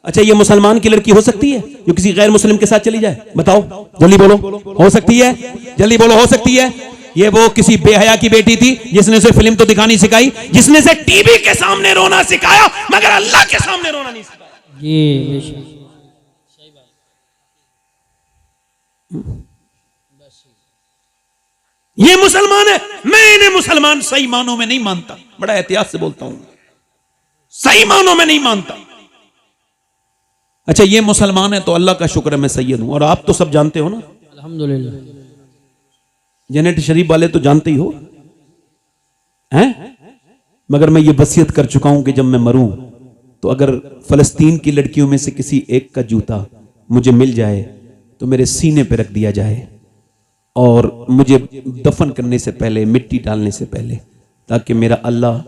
अच्छा, ये मुसलमान की लड़की हो सकती है जो किसी गैर मुस्लिम के साथ चली जाए? बताओ, जल्दी बोलो, हो सकती है? जल्दी बोलो, हो सकती है? ये वो किसी बेहया की बेटी थी जिसने उसे फिल्म तो दिखानी सिखाई, जिसने से टीवी के सामने रोना सिखाया, मगर अल्लाह के सामने रोना नहीं सिखाया। ये मुसलमान है। मैं इन्हें मुसलमान सही मानों में नहीं मानता, बड़ा एहतियात से बोलता हूं, सही मानों में नहीं मानता। अच्छा, ये मुसलमान है तो अल्लाह का शुक्र है मैं सैयद हूं। और आप तो सब जानते हो ना, अल्हम्दुलिल्लाह। जेनेट शरीफ वाले तो जानते ही हो हैं। मगर मैं ये वसीयत कर चुका हूं कि जब मैं मरूं तो अगर फलस्तीन की लड़कियों में से किसी एक का जूता मुझे मिल जाए तो मेरे सीने पे रख दिया जाए और मुझे दफन करने से पहले, मिट्टी डालने से पहले, ताकि मेरा अल्लाह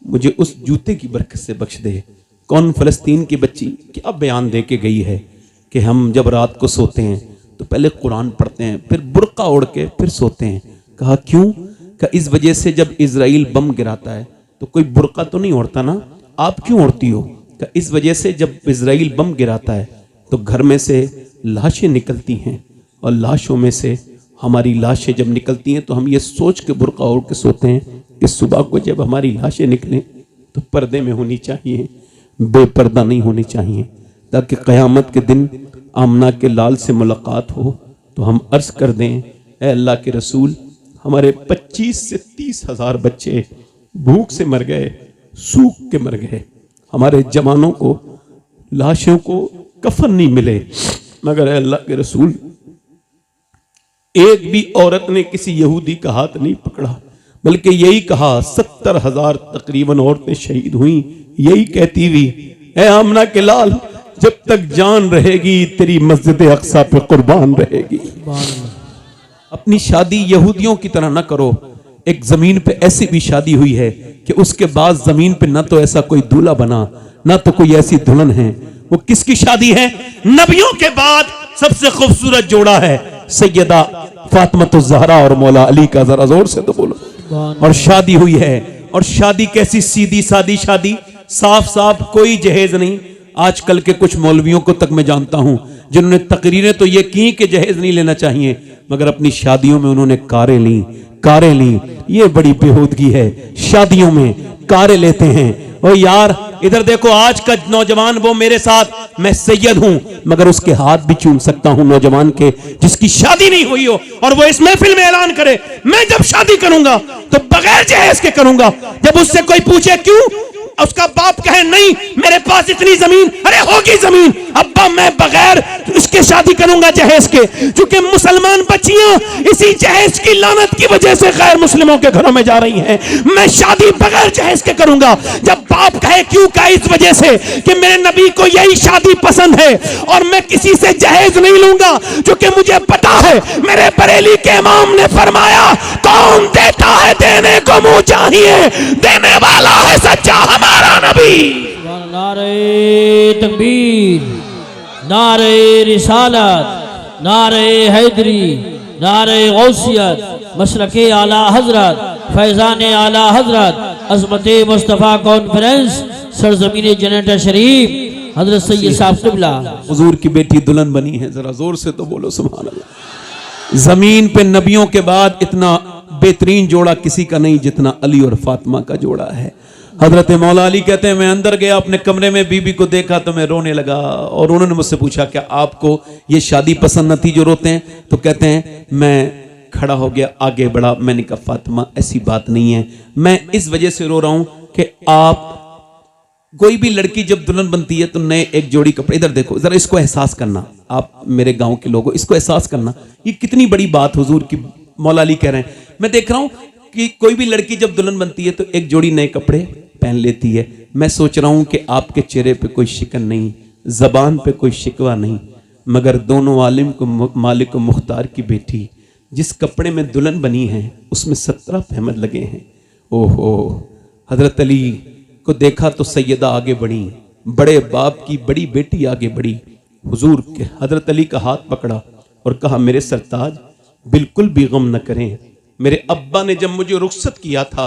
मुझे उस जूते की बरकत से बख्श दे। कौन फलस्तीन की बच्ची क्या बयान दे के गई है कि हम जब रात को सोते हैं तो पहले कुरान पढ़ते हैं, फिर बुर्का ओढ़ के फिर सोते हैं। कहा क्यों? कहा इस वजह से जब इजराइल बम गिराता है तो कोई बुर्का तो नहीं ओढ़ता ना, आप क्यों ओढ़ती हो? कहा इस वजह से जब इजराइल बम गिराता है तो घर में से लाशें निकलती हैं और लाशों में से हमारी लाशें जब निकलती हैं तो हम ये सोच के बुर्का ओढ़ के सोते हैं कि सुबह को जब हमारी लाशें निकलें तो पर्दे में होनी चाहिए, बेपर्दा नहीं होनी चाहिए, ताकि क़यामत के दिन आमना के लाल से मुलाकात हो तो हम अर्ज कर दें, ए अल्लाह के रसूल, हमारे 25 से 30 हज़ार बच्चे भूख से मर गए, सूख के मर गए, हमारे जवानों को, लाशों को कफन नहीं मिले, मगर ए अल्लाह के रसूल एक भी औरत ने किसी यहूदी का हाथ नहीं पकड़ा, बल्कि यही कहा 70,000 तकरीबन औरतें शहीद हुई, यही कहती हुई, ए आमना के लाल, जब तक जान रहेगी तेरी मस्जिद अक्सा पे कुर्बान रहेगी। अपनी शादी यहूदियों की तरह ना करो। एक जमीन पे ऐसी भी शादी हुई है कि उसके बाद जमीन पे ना तो ऐसा कोई दूल्हा बना, ना तो कोई ऐसी दुल्हन है। वो किसकी शादी है? नबियों के बाद सबसे खूबसूरत जोड़ा है सैयदा फातिमा ज़हरा और मौला अली का। जरा जोर से तो बोलो। और शादी हुई है, और शादी कैसी सीधी सादी शादी, साफ साफ, कोई जहेज नहीं। आजकल के कुछ मौलवियों को तक मैं जानता हूं जिन्होंने तकरीरें तो ये की कि जहेज नहीं लेना चाहिए, मगर अपनी शादियों में उन्होंने कारें ली। ये बड़ी बेहूदगी है, शादियों में कारें लेते हैं। और यार इधर देखो, आज का नौजवान, वो मेरे साथ, मैं सैयद हूं मगर उसके हाथ भी चूम सकता हूं, नौजवान के जिसकी शादी नहीं हुई हो, और वो इस महफिल में ऐलान करे मैं जब शादी करूंगा तो बगैर जहेज के करूंगा। जब उससे कोई पूछे क्यों, उसका बाप कहे नहीं मेरे पास इतनी जमीन, अरे होगी जमीन, अब्बा मैं बगैर इसके शादी करूंगा जहेज के। क्योंकि मुसलमान बच्चियां इसी जहेज की लानत की वजह से गैर मुस्लिमों के घरों में जा रही हैं। मैं शादी बगैर जहेज के करूंगा। जब बाप कहे क्यों, कहा इस वजह से कि मेरे नबी को यही शादी पसंद है और मैं किसी से जहेज नहीं लूंगा, क्योंकि मुझे पता है मेरे बरेली के इमाम ने फरमाया कौन देता है देने को मुंह चाहिए, देने वाला है सच्चा हमारा नबी। नारे तकबीर, नारे रिसालत, नारे हैदरी, नारे गौसियत, मशरके आला हजरत, फैजान आला हजरत, अज़मत मुस्तफ़ा कॉन्फ्रेंस, सरजमीन जन्नत शरीफ, हजरत सैयद साहब क़िबला। हुजूर की बेटी दुल्हन बनी है, जरा जोर से तो बोलो सुभान अल्लाह। जमीन पे नबियों के बाद इतना बेहतरीन जोड़ा किसी का नहीं जितना अली और फातिमा का जोड़ा है। हजरत मौला अली कहते हैं मैं अंदर गया अपने कमरे में, बीबी को देखा तो मैं रोने लगा, और उन्होंने मुझसे पूछा क्या आपको ये शादी पसंद न थी जो रोते हैं? तो कहते हैं मैं खड़ा हो गया, आगे बढ़ा, मैंने कहा फातिमा ऐसी बात नहीं है, मैं इस वजह से रो रहा हूं कि आप, कोई भी लड़की जब दुल्हन बनती है तो नए एक जोड़ी कपड़े, इधर देखो जरा, इसको एहसास करना, आप मेरे गांव के लोगों, इसको एहसास करना, ये कितनी बड़ी बात हुजूर की मौला अली कह रहे हैं। मैं देख रहा हूं कि कोई भी लड़की जब दुल्हन बनती है तो एक जोड़ी नए कपड़े पहन लेती है। मैं सोच रहा हूं कि आपके चेहरे पे कोई शिकन नहीं, जबान पे कोई शिकवा नहीं, मगर दोनों आलिम को मालिक मुख्तार की बेटी जिस कपड़े में दुल्हन बनी है उसमें 17 अहमद लगे हैं। ओहो, हजरत अली को देखा तो सैयदा आगे बढ़ी, बड़े बाप की बड़ी बेटी आगे बढ़ी, हुजूर के हजरत अली का हाथ पकड़ा और कहा मेरे सरताज बिल्कुल भी गम न करें। मेरे अब्बा ने जब मुझे रुखसत किया था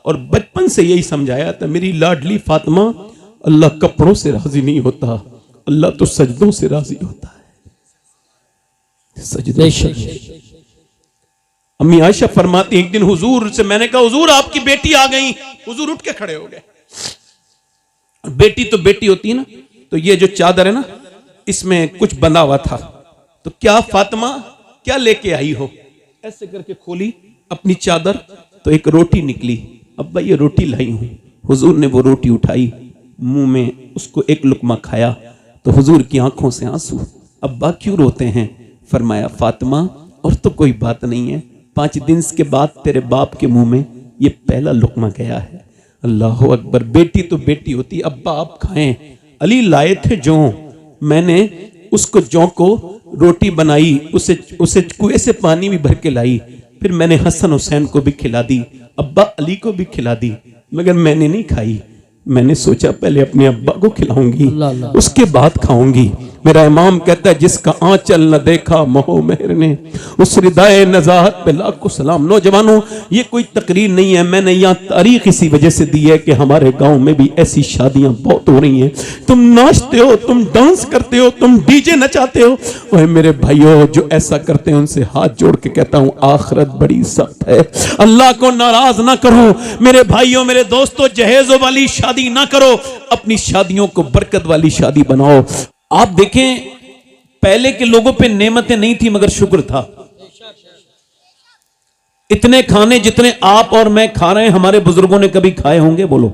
और बचपन से यही समझाया था, मेरी लाडली फातिमा, अल्लाह कपड़ों से राजी नहीं होता, अल्लाह तो सजदों से राजी होता है, सजदों से। अम्मी आयशा फरमाती, एक दिन हुजूर से मैंने कहा, हुजूर आपकी बेटी आ गई। हुजूर उठ के खड़े हो गए। बेटी तो बेटी होती है ना, तो ये जो चादर है ना, इसमें कुछ बंधा हुआ था, तो क्या फातिमा क्या लेके आई हो? ऐसे करके खोली अपनी चादर, तो एक रोटी निकली। अब्बा ये रोटी लाई हूं। हुजूर ने वो रोटी उठाई, मुंह में उसको एक लुकमा खाया, तो हुजूर की आंखों से आंसू। अब्बा क्यों रोते हैं? फरमाया, फातिमा और तो कोई बात नहीं है, 5 दिन के बाद तेरे बाप के मुंह में ये पहला लुकमा गया है। अल्लाह अकबर। बेटी तो बेटी होती। अब्बा आप खाएं। अली लाए थे जौ, मैंने उसको जौ को रोटी बनाई, उसे कुएं से पानी भी भर के लाई, फिर मैंने हसन हुसैन को भी खिला दी, अब्बा अली को भी खिला दी, मगर मैंने नहीं खाई। मैंने सोचा पहले अपने अब्बा को खिलाऊंगी, उसके बाद खाऊंगी। मेरा इमाम कहता है, जिसका आंचल न देखा मोह मेहर ने, उस हृदय नजाहत पे लाखों सलाम। नौजवानों, ये कोई तकरीर नहीं है, मैंने यहाँ तारीख इसी वजह से दी है कि हमारे गांव में भी ऐसी शादियां बहुत हो रही हैं। तुम नाचते हो, तुम डांस करते हो, तुम डीजे नचाते हो। ओए मेरे भाइयों, जो ऐसा करते हैं उनसे हाथ जोड़ के कहता हूं, आखिरत बड़ी सख्त है। अल्लाह को नाराज ना करो मेरे भाइयों, मेरे दोस्तों। जहेजों वाली शादी ना करो, अपनी शादियों को बरकत वाली शादी बनाओ। आप देखें, पहले के लोगों पे नेमतें नहीं थी मगर शुक्र था। इतने खाने जितने आप और मैं खा रहे हैं, हमारे बुजुर्गों ने कभी खाए होंगे? बोलो।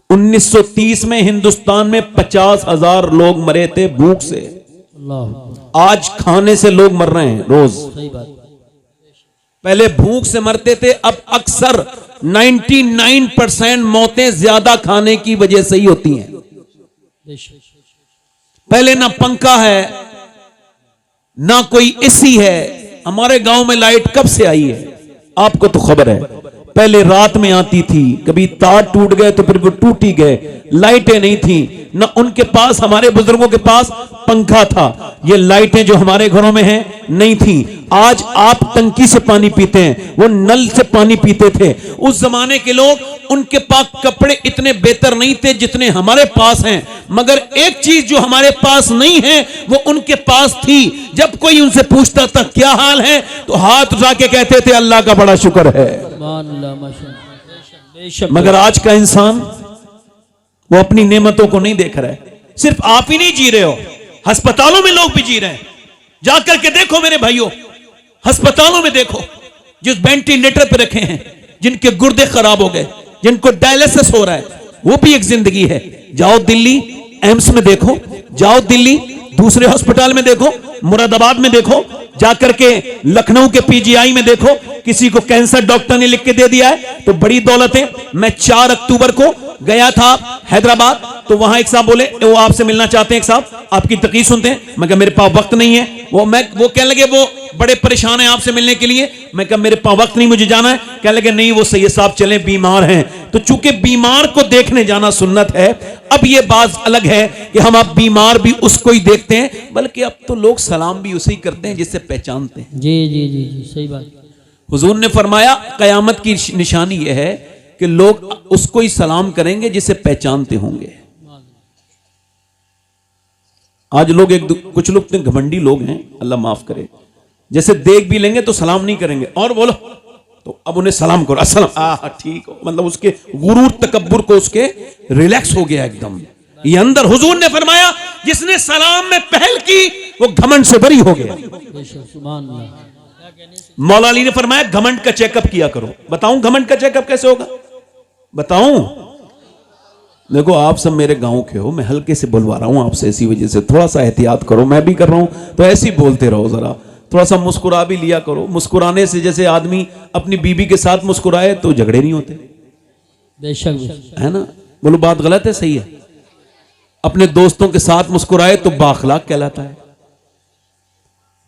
1930 में हिंदुस्तान में 50,000 लोग मरे थे भूख से। आज खाने से लोग मर रहे हैं रोज। सही बात। पहले भूख से मरते थे, अब अक्सर 99% मौतें ज्यादा खाने की वजह से ही होती हैं। पहले ना पंखा है, ना कोई एसी है। हमारे गांव में लाइट कब से आई है आपको तो खबर है। पहले रात में आती थी, कभी तार टूट गए तो फिर वो टूट ही गए। लाइटें नहीं थी, ना उनके पास, हमारे बुजुर्गों के पास पंखा था। ये लाइटें जो हमारे घरों में हैं नहीं थी। आज आप टंकी से पानी पीते हैं, वो नल से पानी पीते थे। उस जमाने के लोग, उनके पास कपड़े इतने बेहतर नहीं थे जितने हमारे पास हैं, मगर एक चीज जो हमारे पास नहीं है वो उनके पास थी। जब कोई उनसे पूछता था क्या हाल है, तो हाथ उठा के कहते थे, अल्लाह का बड़ा शुक्र है। मगर आज का इंसान वो अपनी नेमतों को नहीं देख रहा है। सिर्फ आप ही नहीं जी रहे हो, अस्पतालों में लोग भी जी रहे हैं। जाकर के देखो मेरे भाइयों, अस्पतालों में देखो, जिस वेंटिलेटर पे रखे हैं, जिनके गुर्दे खराब हो गए, जिनको डायलिसिस हो रहा है, वो भी एक जिंदगी है। जाओ दिल्ली एम्स में देखो, जाओ दिल्ली दूसरे अस्पताल में देखो, मुरादाबाद में देखो, जाकर के लखनऊ के पीजीआई में देखो, किसी को कैंसर डॉक्टर ने लिख के दे दिया है तो बड़ी दौलत है। मैं 4 अक्टूबर को गया था हैदराबाद, तो वहां एक साहब बोले, वो आपसे मिलना चाहते हैं, एक साहब आपकी तकरीर सुनते हैं। मैं कहा मेरे पास वक्त नहीं है। वो कहने लगे वो बड़े परेशान हैं आपसे मिलने के लिए। मैं कहा मेरे पास वक्त नहीं, मुझे जाना है। कहने लगे नहीं, वो सैयद साहब चले, बीमार हैं। तो चूंकि बीमार को देखने जाना सुन्नत है, अब ये बात अलग है कि हम अब बीमार भी उसको ही देखते हैं, बल्कि अब तो लोग सलाम भी उसे ही करते हैं जिससे पहचानते हैं। जी जी जी जी, सही बात। हुजूर ने फरमाया, कयामत की निशानी यह है कि लोग उसको ही सलाम करेंगे जिसे पहचानते होंगे। आज लोग कुछ लोग तो घमंडी लोग हैं, अल्लाह माफ करे, जैसे देख भी लेंगे तो सलाम नहीं करेंगे, और बोलो तो अब उन्हें सलाम करो, अस्सलाम, ठीक हो, मतलब उसके गुरूर तकब्बुर को उसके रिलैक्स हो गया एकदम। ये अंदर हुजूर ने फरमाया, जिसने सलाम में पहल की वो घमंड से बरी हो गया। मौला अली ने फरमाया, घमंड का चेकअप किया करो। बताऊं घमंड का चेकअप कैसे होगा? बताऊं? देखो आप सब मेरे गांव के हो, मैं हल्के से बुलवा रहा हूं आपसे, इसी वजह से थोड़ा सा एहतियात करो। मैं भी कर रहा हूं, तो ऐसे ही बोलते रहो, जरा थोड़ा सा मुस्कुरा भी लिया करो। मुस्कुराने से जैसे आदमी अपनी बीबी के साथ मुस्कुराए तो झगड़े नहीं होते। बेशक है ना? बोलो बात गलत है सही है? अपने दोस्तों के साथ मुस्कुराए तो बाखलाक कहलाता है।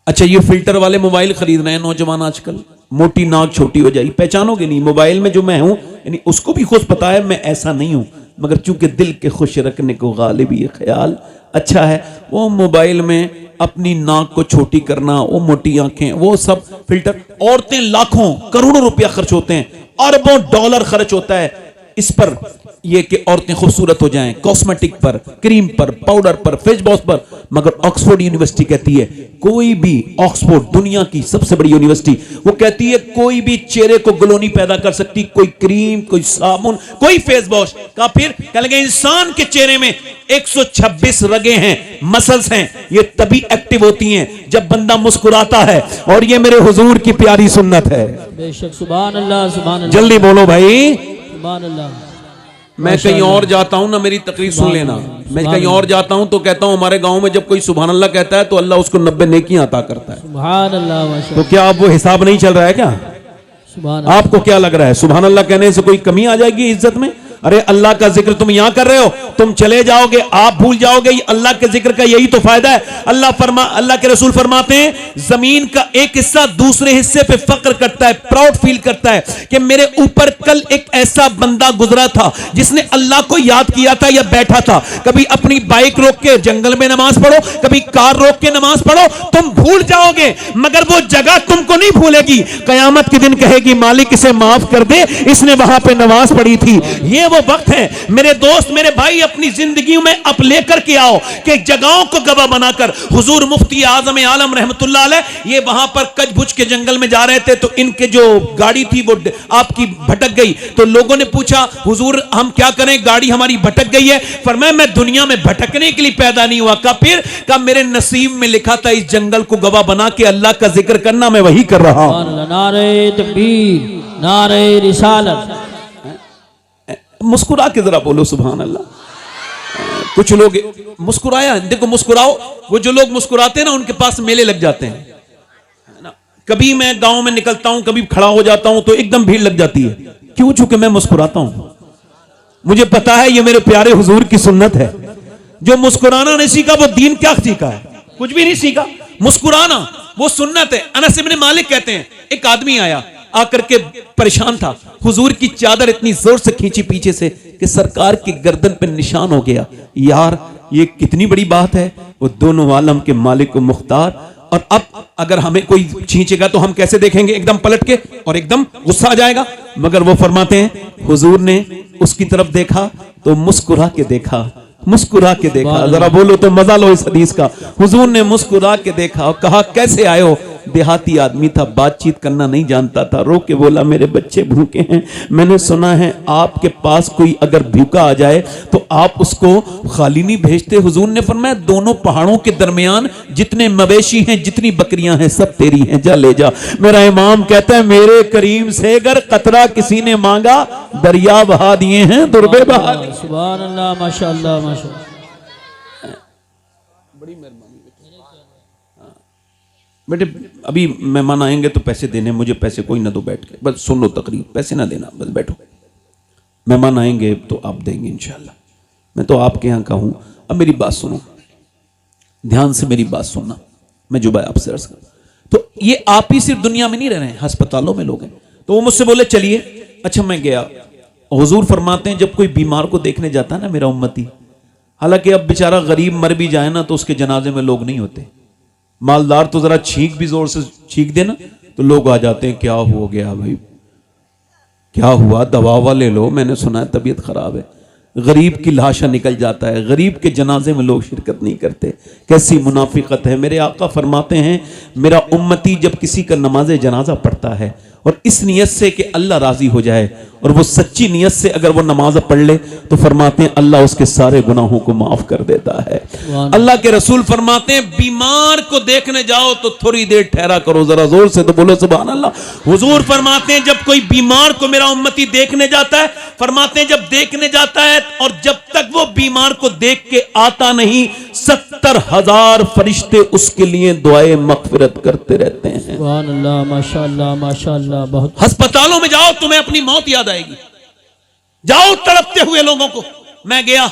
अच्छा, ये फिल्टर वाले मोबाइल खरीद रहे हैं नौजवान आजकल, मोटी नाक छोटी हो जाएगी, पहचानोगे नहीं। मोबाइल में जो मैं हूं, यानी उसको भी खुद पता है मैं ऐसा नहीं हूं, मगर चूंकि दिल के खुश रखने को गालिब ये ख्याल अच्छा है, वो मोबाइल में अपनी नाक को छोटी करना, वो मोटी आंखें, वो सब फिल्टर। औरतें लाखों करोड़ों रुपया खर्च होते हैं, अरबों डॉलर खर्च होता है इस पर ये कि औरतें खूबसूरत हो जाएं, कॉस्मेटिक पर, क्रीम पर, पाउडर पर, फेस वॉश पर। मगर ऑक्सफोर्ड यूनिवर्सिटी कहती है कोई भी, ऑक्सफोर्ड दुनिया की सबसे बड़ी यूनिवर्सिटी, वो कहती है कोई भी चेहरे को ग्लो नहीं पैदा कर सकती, कोई क्रीम, कोई साबुन, कोई फेस वॉश का। फिर कह लगे इंसान के चेहरे में 126 रगें हैं, मसल्स हैं, ये तभी एक्टिव होती हैं जब बंदा मुस्कुराता है। और ये मेरे हुजूर की प्यारी सुन्नत है। बेशक सुभान अल्लाह, सुभान अल्लाह, जल्दी बोलो भाई। सुभान अल्लाह। मैं कहीं और जाता हूं ना, मेरी तकरीर सुन लेना। मैं कहीं और जाता हूं तो कहता हूं हमारे गांव में जब कोई सुभान अल्लाह कहता है तो अल्लाह उसको 90 नेकियां अता करता है। सुभान अल्लाह, माशाअल्लाह। तो क्या अब वो हिसाब नहीं चल रहा है क्या? सुभान अल्लाह। आपको क्या लग रहा है सुभान अल्लाह कहने से कोई कमी आ जाएगी इज्जत में? अरे अल्लाह का जिक्र तुम यहां कर रहे हो, तुम चले जाओगे आप भूल जाओगे। अल्लाह के जिक्र का यही तो फायदा है। अल्लाह के रसूल फरमाते हैं जमीन का एक हिस्सा दूसरे हिस्से पे फक्र करता है, प्राउड फील करता है कि मेरे ऊपर कल एक ऐसा बंदा गुजरा था जिसने अल्लाह को याद किया था या बैठा था। कभी अपनी बाइक रोक के जंगल में नमाज पढ़ो, कभी कार रोक के नमाज पढ़ो, तुम भूल जाओगे मगर वो जगह तुमको नहीं भूलेगी। कयामत के दिन कहेगी मालिक इसे माफ कर दे, इसने वहां पे नमाज पढ़ी थी। ये वो वक्त है मेरे दोस्त, मेरे भाई, अपनी जिंदगी में अब लेकर के आओ कि जगहों को गवाह बनाकर हुजूर मुफ्ती आजम आलम रहमतुल्लाह अलैह ये वहां पर कचभुज के जंगल में जा रहे थे तो इनके जो गाड़ी थी वो आपकी भटक गई। तो लोगों ने पूछा हुजूर हम क्या करें, गाड़ी हमारी भटक गई है। फरमाया मैं दुनिया में भटकने के लिए पैदा नहीं हुआ। कहा मेरे नसीब में लिखा था इस जंगल को गवाह बना के अल्लाह का जिक्र करना, मैं वही कर रहा हूं। नारे तकबीर, नारे रिसालत। मुस्कुरा के जरा बोलो सुभान अल्लाह। कुछ लोग मुस्कुराया, देखो मुस्कुराओ, वो जो लोग मुस्कुराते हैं ना उनके पास मेले लग जाते हैं ना। कभी मैं गांव में निकलता हूं, कभी खड़ा हो जाता हूं तो एकदम भीड़ लग जाती है। क्यों? चूंकि मैं मुस्कुराता हूं। मुझे पता है ये मेरे प्यारे हुजूर की सुन्नत है। जो मुस्कुराना नहीं सीखा वो दीन क्या सीखा है? कुछ भी नहीं सीखा। मुस्कुराना वो सुन्नत है। अनस इब्न मालिक कहते हैं एक आदमी आया, आकर के परेशान था, हुजूर की चादर इतनी जोर से खींची पीछे से कि सरकार की गर्दन पे निशान हो गया। यार ये कितनी बड़ी बात है। वो दोनों आलम के मालिक व मुख्तार। और अब अगर हमें कोई खींचेगा तो हम कैसे देखेंगे? एकदम पलट के और एकदम गुस्सा आ जाएगा। मगर वो फरमाते हैं हुजूर ने उसकी तरफ देखा तो मुस्कुरा के देखा, मुस्कुरा के देखा। जरा बोलो तो मजा लो इस हदीस का। हुजूर ने मुस्कुरा के देखा और कहा कैसे आए हो? देहाती आदमी था, बातचीत करना नहीं जानता था। रो के बोला मेरे बच्चे भूखे हैं, मैंने सुना है आपके पास कोई अगर भूखा आ जाए तो आप उसको खाली नहीं भेजते। हुजूर ने फरमाया दोनों पहाड़ों के दरमियान जितने मवेशी हैं, जितनी बकरियां हैं, सब तेरी हैं, जा ले जा। मेरा इमाम कहता है मेरे करीम से अगर कतरा किसी ने मांगा दरिया बहा दिए हैं, दुर्बे बहा दिए। सुभान अल्लाह, माशाअल्लाह, माशाअल्लाह। बड़ी मेहरबानी बेटे। अभी मेहमान आएंगे तो पैसे देने, मुझे पैसे कोई ना दो, बैठ के बस सुन लो तकरीर, पैसे ना देना, बस बैठो। मेहमान आएंगे तो आप देंगे इंशाल्लाह। मैं तो आपके यहाँ का हूँ। अब मेरी बात सुनो, ध्यान से मेरी बात सुनना। मैं जो आपसे अर्ज कर, तो ये आप ही सिर्फ दुनिया में नहीं रह रहे हैं, अस्पतालों में लोग हैं। तो वो मुझसे बोले चलिए। अच्छा मैं गया। हुजूर फरमाते हैं जब कोई बीमार को देखने जाता है ना मेरा उम्मती, हालांकि अब बेचारा गरीब मर भी जाए ना तो उसके जनाजे में लोग नहीं होते। मालदार तो जरा छींक भी जोर से छींक देना तो लोग आ जाते हैं, क्या हो गया भाई, क्या हुआ, दवा ववा ले लो, मैंने सुना है तबीयत खराब है। गरीब की लाशा निकल जाता है, गरीब के जनाजे में लोग शिरकत नहीं करते। कैसी मुनाफिकत है। मेरे आका फरमाते हैं मेरा उम्मती जब किसी का नमाज जनाजा पढ़ता है और इस नियत से कि अल्लाह राजी हो जाए और वो सच्ची नियत से अगर वो नमाज पढ़ ले तो फरमाते हैं अल्लाह उसके सारे गुनाहों को माफ कर देता है। अल्लाह के रसूल फरमाते हैं बीमार को देखने जाओ तो थोड़ी देर ठहरा करो। जरा जोर से तो बोलो सुभान अल्लाह। हुजूर फरमाते हैं जब कोई बीमार को मेरा उम्मती देखने जाता है, फरमाते हैं जब देखने जाता है और जब तक वो बीमार को देख के आता नहीं 70,000 फरिश्ते उसके लिए दुआए मगफिरत करते रहते हैं। सुभान अल्लाह, माशाअल्लाह, माशाअल्लाह। बहुत अस्पतालों में जाओ तुम्हें अपनी मौत याद आएगी। जाओ तड़पते हुए लोगों को। मैं गया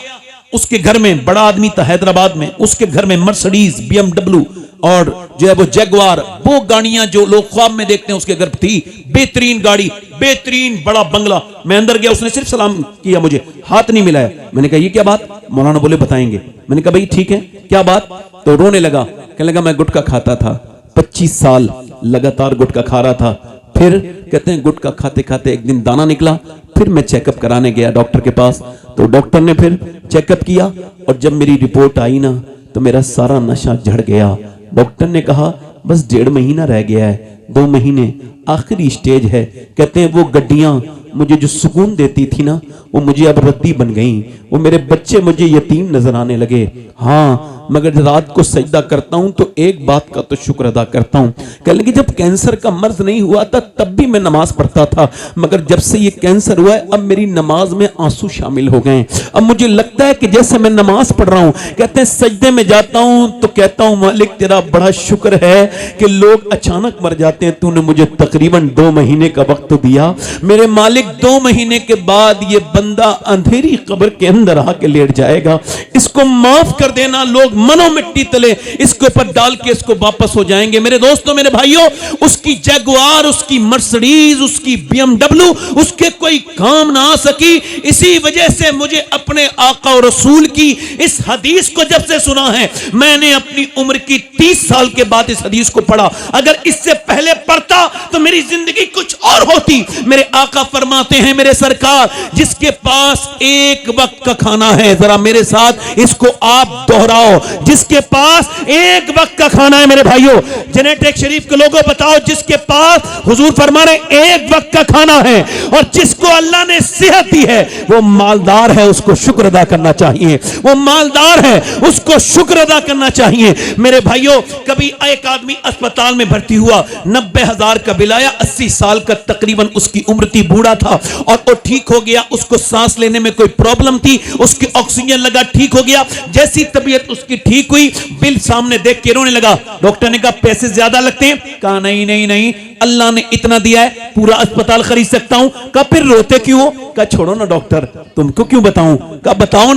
उसके घर में, बड़ा आदमी था हैदराबाद में, उसके घर में मर्सिडीज, BMW और जो है वो जैगवार, वो गाड़ियां जो लोग ख्वाब में देखते हैं उसके घर थी। बेहतरीन गाड़ी, बेहतरीन बड़ा बंगला। मैं अंदर गया, उसने सिर्फ सलाम किया, मुझे हाथ नहीं मिलाया। मैंने कहा ये क्या बात? मौलाना बोले बताएंगे। मैंने कहा भाई ठीक है, क्या बात? तो रोने लगा, कहने लगा मैं गुटखा खाता था, 25 साल लगातार गुटखा खा रहा था। फिर कहते हैं गुटखा खाते खाते एक दिन दाना निकला, फिर मैं चेकअप कराने गया डॉक्टर के पास, तो डॉक्टर ने फिर चेकअप किया और जब मेरी रिपोर्ट आई ना तो मेरा सारा नशा झड़ गया। डॉक्टर ने कहा बस 1.5 महीना रह गया है, 2 महीने आखिरी स्टेज है। कहते हैं वो गड्डियां मुझे जो सुकून देती थी ना वो मुझे अब रद्दी बन गई, वो मेरे बच्चे मुझे यतीम नजर आने लगे। हाँ, मगर रात को सजदा करता हूं तो एक बात का तो शुक्र अदा करता हूं। कह लगे जब कैंसर का मर्ज नहीं हुआ था तब भी मैं नमाज पढ़ता था, मगर जब से ये कैंसर हुआ है अब मेरी नमाज में आंसू शामिल हो गए। अब मुझे लगता है कि जैसे मैं नमाज पढ़ रहा हूं, कहते हैं सजदे में जाता हूं तो कहता हूं मालिक तेरा बड़ा शुक्र है कि लोग अचानक मर जाते हैं, तूने मुझे तकरीबन 2 महीने का वक्त दिया। मेरे मालिक 2 महीने के बाद ये बंदा अंधेरी कब्र के अंदर आके लेट जाएगा, इसको माफ कर देना। लोग मनो मिट्टी तले इसके ऊपर डाल के इसको वापस हो जाएंगे। मेरे दोस्तों, मेरे भाइयों, उसकी जगुआर, उसकी मर्सिडीज, उसकी BMW उसके कोई काम ना आ सकी। इसी वजह से मुझे अपने आका और रसूल की इस हदीस को जब से सुना है, मैंने अपनी उम्र की 30 साल के बाद इस हदीस को पढ़ा। अगर इससे पहले पढ़ता तो मेरी जिंदगी कुछ और होती। मेरे आका फरमाते हैं, मेरे सरकार, जिसके पास एक वक्त का खाना है, जरा मेरे साथ इसको आप दोहराओ, जिसके पास एक वक्त का खाना है। मेरे भाइयों, जेनेटिक शरीफ के लोगों बताओ, जिसके पास हुजूर फरमा रहे एक वक्त का खाना है और जिसको अल्लाह ने सेहत दी है वो मालदार है, उसको शुक्र अदा करना चाहिए। वो मालदार है, उसको शुक्र अदा करना चाहिए। मेरे भाइयों, कभी एक आदमी अस्पताल में भर्ती हुआ, 90,000 का बिल आया, 80 साल का तकरीबन उसकी उम्र थी, बूढ़ा था और वो ठीक हो गया। उसको सांस लेने में कोई प्रॉब्लम थी, उसकी ऑक्सीजन लगा, ठीक हो गया। जैसी तबीयत उसकी ठीक हुई, बिल सामने देख के रोने लगा। डॉक्टर ने कहा पैसे ज्यादा लगते हैं? कहा नहीं नहीं नहीं, अल्लाह ने इतना दिया है, पूरा अस्पताल खरीद सकता हूं। कहा फिर रोते क्यों? कहा छोड़ो ना डॉक्टर, तुमको क्यों बताऊं? कहा बताओ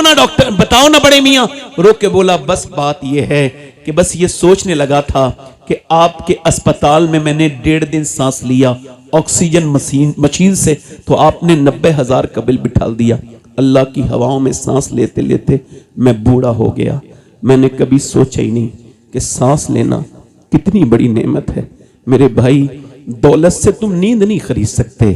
ना डॉक्टर, बताओ ना बड़े मियां। रो के बोला बस बात यह है कि बस ये सोचने लगा था कि आपके अस्पताल में मैंने 1.5 दिन सांस लिया ऑक्सीजन मशीन से, तो आपने 90,000 का बिल बिठा दिया। अल्लाह की हवाओं में सांस लेते लेते मैं बूढ़ा हो गया। मैंने कभी सोचा ही नहीं कि सांस लेना कितनी बड़ी नेमत है। मेरे भाई, दौलत से तुम नींद नहीं खरीद सकते,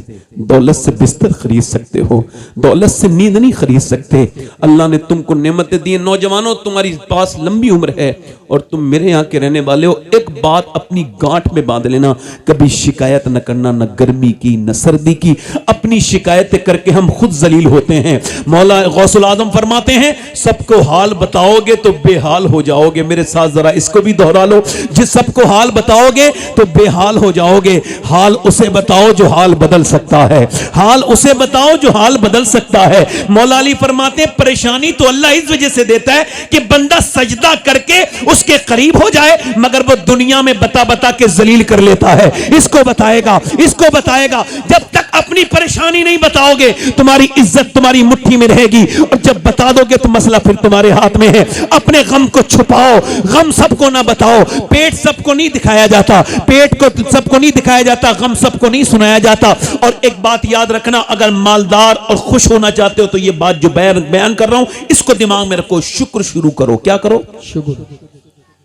दौलत से बिस्तर खरीद सकते हो, दौलत से नींद नहीं खरीद सकते। अल्लाह ने तुमको नेमतें दी। नौजवानों, तुम्हारी पास लंबी उम्र है और तुम मेरे यहाँ के रहने वाले हो। एक बात अपनी गांठ में बांध लेना, कभी शिकायत न करना, न गर्मी की न सर्दी की। अपनी शिकायतें करके हम खुद जलील होते हैं। मौला गौसुल आजम फरमाते हैं, सबको हाल बताओगे तो बेहाल हो जाओगे। मेरे साथ जरा इसको भी दोहरा लो, जिस सबको हाल बताओगे तो बेहाल हो जाओगे। हाल उसे बताओ जो हाल बदल सकता है, हाल उसे बताओ जो हाल बदल सकता है। मौला अली फरमाते हैं, परेशानी तो अल्लाह इस वजह से देता है कि बंदा सजदा करके उसके करीब हो जाए, मगर वो दुनिया में बता बता के जलील कर लेता है। इसको बताएगा, इसको बताएगा। जब तक अपनी परेशानी नहीं बताओगे, तुम्हारी इज्जत तुम्हारी मुट्ठी में रहेगी, और जब बता दोगे तो मसला फिर तुम्हारे हाथ में है। अपने गम को छुपाओ, गम सबको ना बताओ। पेट सबको नहीं दिखाया जाता, पेट को सबको नहीं दिखाया जाता, गम सबको नहीं सुनाया जाता। और एक बात याद रखना, अगर मालदार और खुश होना चाहते हो तो ये बात जो बयान कर रहा हूं इसको दिमाग में रखो। शुक्र शुरू करो। क्या करो? शुक्र।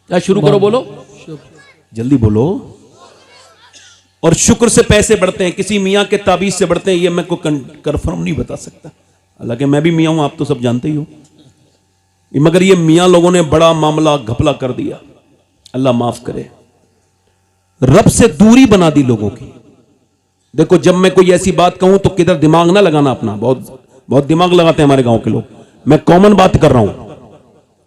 क्या शुरू करो? बोलो जल्दी बोलो। और शुक्र से पैसे बढ़ते हैं, किसी मियाँ के ताबीज से बढ़ते हैं, ये मैं को कंफर्म नहीं बता सकता, हालांकि मैं भी मियाँ हूं, आप तो सब जानते ही हो। मगर ये मियाँ लोगों ने बड़ा मामला घपला कर दिया, अल्लाह माफ करे। रब से दूरी बना दी लोगों की। देखो, जब मैं कोई ऐसी बात कहूं तो किधर दिमाग ना लगाना अपना, बहुत दिमाग लगाते हैं हमारे गांव के लोग। मैं कॉमन बात कर रहा हूं,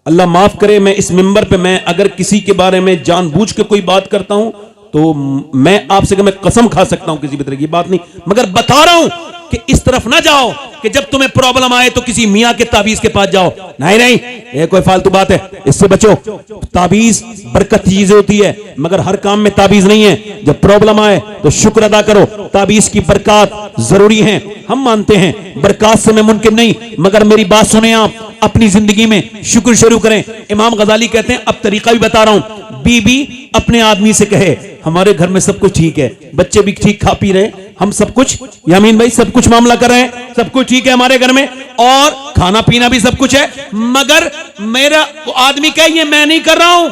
अल्लाह माफ करे। मैं इस मिंबर पे मैं अगर किसी के बारे में जानबूझ के कोई बात करता हूं तो मैं आपसे मैं कसम खा सकता हूं, किसी भी तरह की बात नहीं, मगर बता रहा हूं कि इस तरफ ना जाओ कि जब तुम्हें प्रॉब्लम आए तो किसी मियां के ताबीज के पास जाओ। नहीं नहीं, ये कोई फालतू बात है, इससे बचो। ताबीज बरकत की चीज होती है, मगर हर काम में ताबीज नहीं है। जब प्रॉब्लम आए तो शुक्र अदा करो। ताबीज की बरकत जरूरी है, हम मानते हैं, बरकत से मैं मुमकिन नहीं, मगर मेरी बात सुने आप, अपनी जिंदगी में शुक्र शुरू करें। इमाम गजाली कहते हैं, अब तरीका भी बता रहा हूं, बीबी अपने आदमी से कहे, हमारे घर में सब कुछ ठीक है, बच्चे भी ठीक खा पी रहे, हम सब कुछ, यामीन भाई सब कुछ मामला कर रहे हैं, सब कुछ ठीक है हमारे घर में, और खाना पीना भी सब कुछ है, मगर मेरा आदमी कहे ये मैं नहीं कर रहा हूं,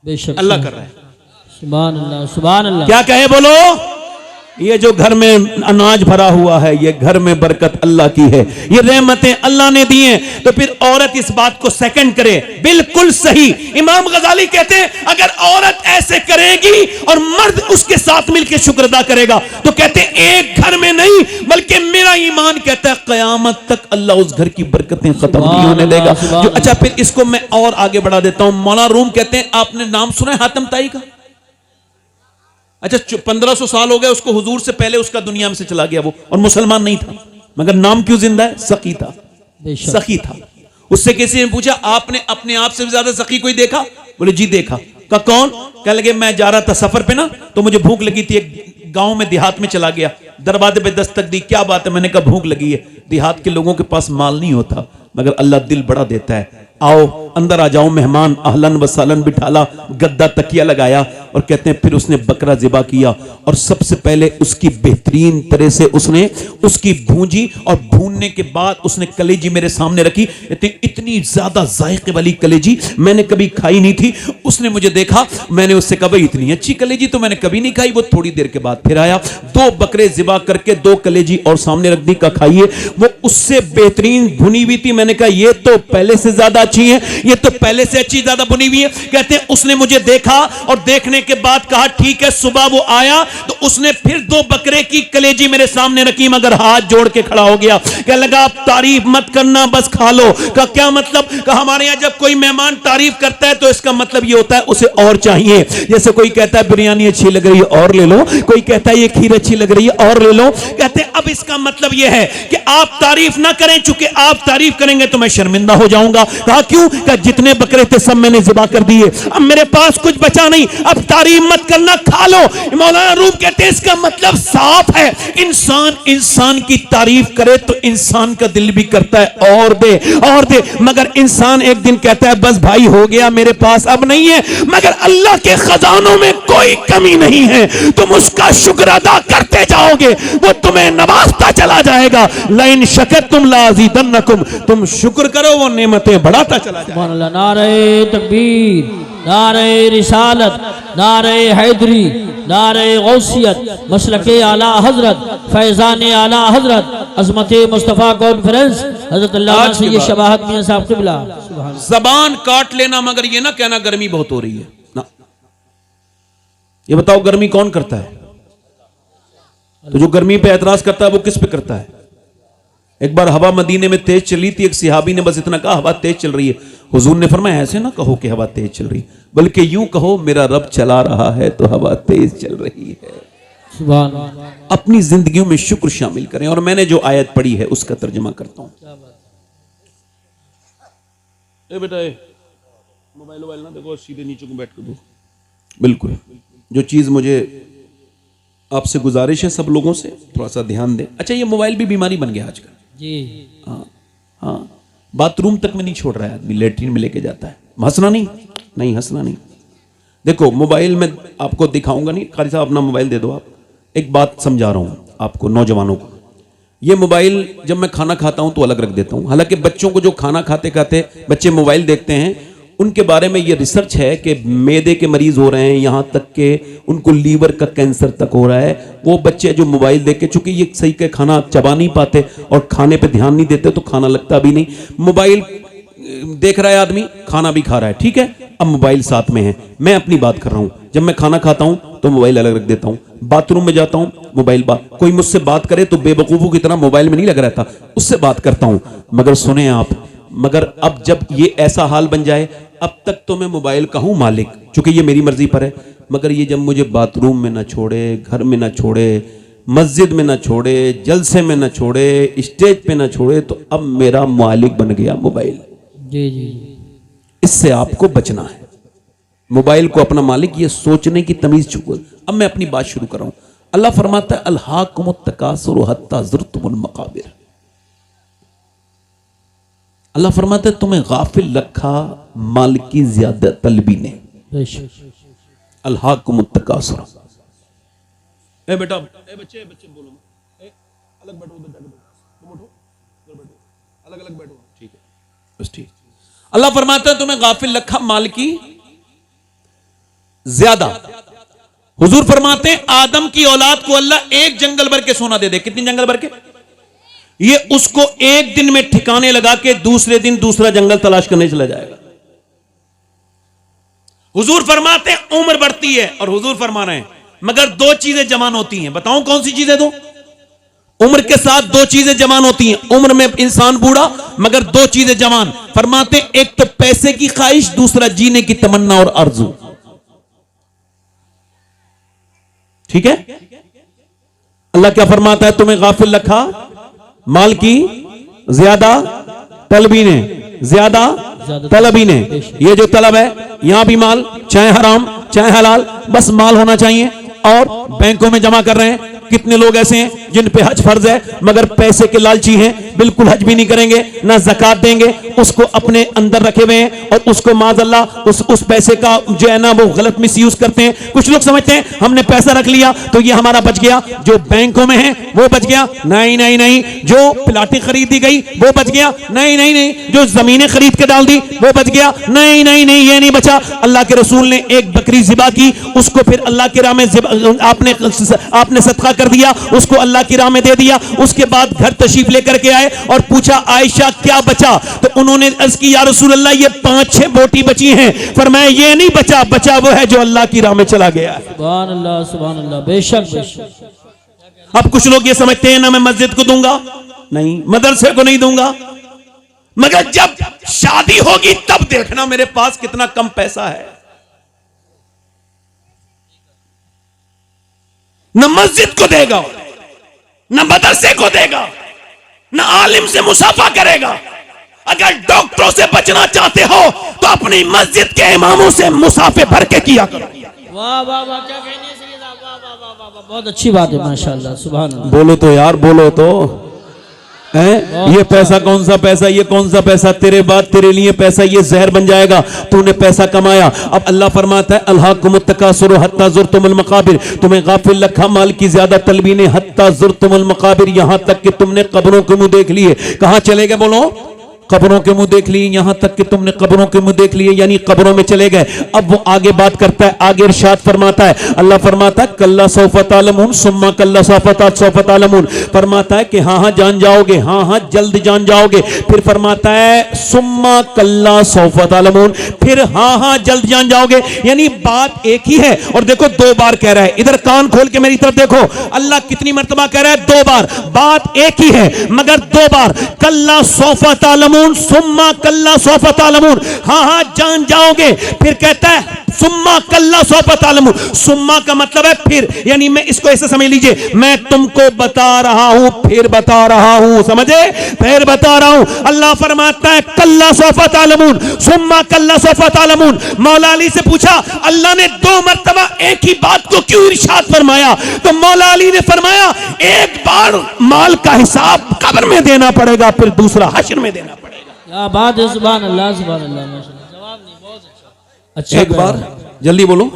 बेशक अल्लाह कर रहा है। सुभान अल्लाह, सुभान अल्लाह। क्या कहे? बोलो ये जो घर में अनाज भरा हुआ है, ये घर में बरकत अल्लाह की है, ये रहमतें अल्लाह ने दी हैं। तो फिर औरत इस बात को सेकंड करे, बिल्कुल सही। इमाम गजाली कहते हैं अगर औरत ऐसे करेगी और मर्द उसके साथ मिलकर शुक्र अदा करेगा, तो कहते हैं एक घर में नहीं बल्कि मेरा ईमान कहता है कयामत तक अल्लाह उस घर की बरकतें खत्म नहीं होने देगा। जो अच्छा, फिर इसको मैं और आगे बढ़ा देता हूं। मौला रूम कहते हैं, आपने नाम सुना है हातिम ताई का? अच्छा, 1500 साल हो गए उसको, हुजूर से पहले उसका दुनिया में से चला गया वो, और मुसलमान नहीं था, मगर नाम क्यों जिंदा है? सखी था, सखी था। उससे किसी ने पूछा आपने अपने आप से ज्यादा सखी कोई देखा? बोले जी देखा। कहा कौन? कह लगे मैं जा रहा था सफर पे ना, तो मुझे भूख लगी थी, एक गांव में देहात में चला गया, दरवाजे पे दस्तक दी, क्या बात है? मैंने कहा भूख लगी है। देहात के लोगों के पास माल नहीं होता, मगर अल्लाह दिल बड़ा देता है, आओ अंदर आ जाओ मेहमान, अहलन व सालन बिठाला, गद्दा तकिया लगाया, और कहते हैं फिर उसने बकरा ज़िबा किया और सबसे पहले उसकी बेहतरीन तरह से उसने उसकी भूंजी, और भूनने के बाद उसने कलेजी मेरे सामने रखी। इतनी ज्यादा जायके वाली कलेजी मैंने कभी खाई नहीं थी। उसने मुझे देखा, मैंने उससे कहा भाई इतनी अच्छी कलेजी तो मैंने कभी नहीं खाई। वो थोड़ी देर के बाद फिर आया, 2 बकरे ज़िबा करके 2 कलेजी और सामने रख दी, का खाइए। वो उससे बेहतरीन भुनी हुई थी। मैंने कहा ये तो पहले से ज्यादा अच्छी है, ये तो पहले से अच्छी ज्यादा बुनी हुई है। कहते हैं उसने मुझे देखा और देखने के बाद कहा ठीक है। सुबह वो आया तो उसने फिर 2 बकरे की कलेजी मेरे सामने रखी, मगर हाथ जोड़ के खड़ा हो गया। कह लगा आप तारीफ मत करना, बस खा लो। कहा क्या मतलब? कहा हमारे यहां जब कोई मेहमान तारीफ करता है तो इसका मतलब ये होता है उसे और चाहिए। जैसे कोई कहता है बिरयानी अच्छी लग रही है और ले लो, कोई कहता है ये खीर अच्छी लग रही है और ले लो। कहते हैं अब इसका मतलब यह है कि आप तारीफ ना करें, चूंकि आप तारीफ करेंगे तो मैं शर्मिंदा हो जाऊंगा। कहा क्यों? कहा जितने बकरे थे सब मैंने ज़िबा कर दिए, अब मेरे पास कुछ बचा नहीं, अब तारीफ मत करना, खा लो। मौलाना रूम कहते हैं इसका मतलब साफ है, इंसान की तारीफ करे तो इंसान का दिल भी करता है और दे और दे, मगर इंसान एक दिन कहता है बस भाई हो गया, मेरे पास अब नहीं है। मगर अल्लाह के खजानों में कोई कमी नहीं है, तुम उसका शुक्र अदा करते जाओगे, वो तुम्हें नवाजता चला जाएगा। लाइन शकरतुम लाज़ीदन्नकुम, तुम शुक्र करो वो नेमतें बढ़ाता चला जाएगा। नारे तकबीर, नारे रिसालत, नारे हैदरी, नारे गौसियत, मसलके आला हजरत, फैजान आला हजरत, अजमत मुस्तफ़ा कॉन्फ्रेंस, हजरत अल्लामा सैयद शबाहत मियां साहब क़िबला। जबान काट लेना, मगर ये ना कहना गर्मी बहुत हो रही है ना। ये बताओ गर्मी कौन करता है? तो जो गर्मी पे एतराज करता है वो किस पे करता है? एक बार हवा मदीने में तेज चली थी, एक सिहाबी ने बस इतना कहा हवा तेज चल रही है। हुजूर ने फरमाया ऐसे ना कहो कि हवा तेज चल रही, बल्कि यूं कहो मेरा रब चला रहा है तो हवा तेज चल रही है। सुभान अल्लाह। अपनी जिंदगियों में शुक्र शामिल करें। और मैंने जो आयत पढ़ी है उसका तर्जुमा करता हूं। बेटा मोबाइल ना देखो, सीधे नीचे को बैठ कर दो। बिल्कुल, जो चीज मुझे आपसे गुजारिश है सब लोगों से, थोड़ा सा ध्यान दें। अच्छा, ये मोबाइल भी बीमारी बन गया आजकल जी। हाँ हाँ, बाथरूम तक में नहीं छोड़ रहा है आदमी, लेटरिन में लेके जाता है। हंसना नहीं हंसना नहीं। देखो मोबाइल में आपको दिखाऊंगा नहीं, कारी साहब अपना मोबाइल दे दो। आप एक बात समझा रहा हूं आपको, नौजवानों को। ये मोबाइल जब मैं खाना खाता हूं तो अलग रख देता हूं। हालांकि बच्चों को जो खाना खाते खाते बच्चे मोबाइल देखते हैं, उनके बारे में ये रिसर्च है कि मैदे के मरीज हो रहे हैं, यहां तक के उनको लीवर का कैंसर तक हो रहा है। वो बच्चे जो मोबाइल देख के, चूंकि ये सही का खाना चबा नहीं पाते और खाने पे ध्यान नहीं देते तो खाना लगता भी नहीं। मोबाइल देख रहा है आदमी, खाना भी खा रहा है, ठीक है, अब मोबाइल साथ में है। मैं अपनी बात कर रहा हूं, जब मैं खाना खाता हूं तो मोबाइल अलग रख देता हूं, बाथरूम में जाता हूं मोबाइल कोई मुझसे बात करे तो बेवकूफों की तरह मोबाइल में नहीं लग रहता, उससे बात करता हूं। मगर सुने आप, मगर अब जब ये ऐसा हाल बन जाए, अब तक तो मैं मोबाइल का हूं मालिक, चूंकि ये मेरी मर्जी पर है, मगर ये जब मुझे बाथरूम में ना छोड़े, घर में ना छोड़े, मस्जिद में ना छोड़े, जलसे में ना छोड़े, स्टेज पे ना छोड़े, तो अब मेरा मालिक बन गया मोबाइल। जी जी। इससे आपको बचना है। मोबाइल को अपना मालिक ये सोचने की तमीज चुको। अब मैं अपनी बात शुरू कर रहा हूं। अल्लाह फरमाता है अल्हाकुमुत तकासुर हत्ता ज़ुरतुमुल मकाबिर। अल्लाह फरमाता है तुम्हें गाफिल रखा माल की ज्यादा तलबी ने। अल्हाकुमुत तकासुर। ए बेटा, ए बच्चे बोलो, अलग बैठो, उधर जाके बैठो, अलग अलग बैठो, ठीक है, बस ठीक। अल्लाह फरमाता है तुम्हें गाफिल रखा माल की ज्यादा, हुजूर फरमाते हैं आदम की औलाद को अल्लाह एक जंगल भर के सोना दे दे। कितनी जंगल भर के? ये उसको एक दिन में ठिकाने लगा के दूसरे दिन दूसरा जंगल तलाश करने चला जाएगा। हुजूर फरमाते हैं उम्र बढ़ती है, और हुजूर फरमा रहे हैं मगर दो चीजें जवान होती हैं। बताऊं कौन सी चीजें? दो उम्र के साथ दो चीजें जवान होती हैं। उम्र में इंसान बूढ़ा, मगर दो चीजें जवान। फरमाते एक तो पैसे की ख्वाहिश, दूसरा जीने की तमन्ना और आरज़ू। ठीक है? अल्लाह क्या फरमाता है? तुम्हें गाफिल रखा माल की ज्यादा तलबी ने, ज्यादा तलबी ने। ये जो तलब है, यहां भी माल, चाहे हराम चाहे हलाल, बस माल होना चाहिए, और बैंकों में जमा कर रहे हैं। कितने लोग ऐसे हैं जिन पे हज फर्ज है मगर पैसे के लालची हैं, बिल्कुल हज भी नहीं करेंगे, ना ज़कात देंगे, उसको अपने अंदर रखे हुए हैं, और उसको माज़अल्लाह उस पैसे का जो है ना वो गलत मिसयूज करते हैं। कुछ लोग समझते हैं हमने पैसा रख लिया तो ये हमारा बच गया, जो बैंकों में है वो बच गया। नहीं नहीं नहीं। जो प्लाटें खरीदी गई वो बच गया। नहीं नहीं नहीं। जो जमीनें खरीद के डाल दी वो बच गया। नहीं नहीं नहीं, ये नहीं बचा। अल्लाह के रसूल ने एक बकरी ज़िबा की, उसको फिर अल्लाह के राह में आपने सदका कर दिया, उसको अल्लाह की राह में दे दिया। उसके बाद घर तशरीफ लेकर के आए और पूछा आयशा क्या बचा? तो उन्होंने अर्ज की या रसूल अल्लाह ये 5-6 बोटी बची हैं। फरमाया ये नहीं बचा, बचा वो है जो अल्लाह की राह में चला गया है। सुभान अल्लाह, सुभान अल्लाह, बेशक बेशक। अब कुछ लोग ये समझते हैं ना मैं मस्जिद को दूंगा, नहीं मदरसे को नहीं दूंगा, मगर जब शादी होगी तब देखना मेरे पास कितना कम पैसा है। न मस्जिद को देगा, न मदरसे को देगा, न आलिम से मुसाफा करेगा। अगर डॉक्टरों से बचना चाहते हो तो अपनी मस्जिद के इमामों से मुसाफे भर के किया करो। वाह वाह वाह, क्या कहने हैं सैयद साहब, वाह वाह वाह वाह वाह, बहुत अच्छी बात है माशाअल्लाह, सुभान अल्लाह। बोलो तो यार, बोलो तो है। ये पैसा कौन सा पैसा, ये कौन सा पैसा? तेरे बाद तेरे लिए पैसा ये जहर बन जाएगा। तूने पैसा कमाया। अब अल्लाह फरमाता है अल्हाकुमुत तकासुर हत्ता ज़ुरतुमुल मकाबिर, तुम्हें गाफिल रखा माल की ज्यादा तलबी ने, हत्ता ज़ुरतुमुल मकाबिर, यहां तक कि तुमने कब्रों के मुंह देख लिए। कहां चले गए? बोलो, कब्रों के मुंह देख लिए, यहां तक कि तुमने कब्रों के मुंह देख लिए, यानी कब्रों में चले गए। अब वो आगे बात करता है, आगे इरशाद फरमाता है, अल्लाह फरमाता है कल्ला सौफा तालमून सुम्मा कल्ला सौफा तालमून, फरमाता है कि हाँ हाँ जान जाओगे, हाँ हाँ जल्द जान जाओगे। फिर फरमाता है सुम्मा कल्ला सौफा तालमून, फिर हाँ हाँ जल्द जान जाओगे, यानी बात एक ही है। और देखो 2 बार कह रहा है, इधर कान खोल के मेरी तरफ देखो, अल्लाह कितनी मर्तबा कह रहा है? 2 बार। बात एक ही है मगर 2 बार। कल्ला सौफा तालमून सुम्मा कल्ला सौफा तालमून, हाँ हाँ जान जाओगे। फिर कहता है सुम्मा कल्ला सौफा तालमून, सुम्मा का मतलब है फिर, यानी मैं इसको ऐसे समझ लीजिए, मैं तुमको बता रहा हूं फिर बता रहा हूं, समझे? फिर बता रहा हूं। अल्लाह फरमाता है कल्ला सौफा तालमून सुम्मा कल्ला सौफा तालमून। मौला अली से पूछा अल्लाह ने 2 मर्तबा एक ही बात को क्यों इरशाद फरमाया? तो मौला अली ने फरमाया एक बार माल का हिसाब कब्र में देना पड़ेगा, फिर दूसरा हश्र में देना पड़ेगा। क्या बात है, सुभान अल्लाह, सुभान अल्लाह, माशाअल्लाह। जवाब नहीं, बहुत अच्छा। एक बार जल्दी बोलो,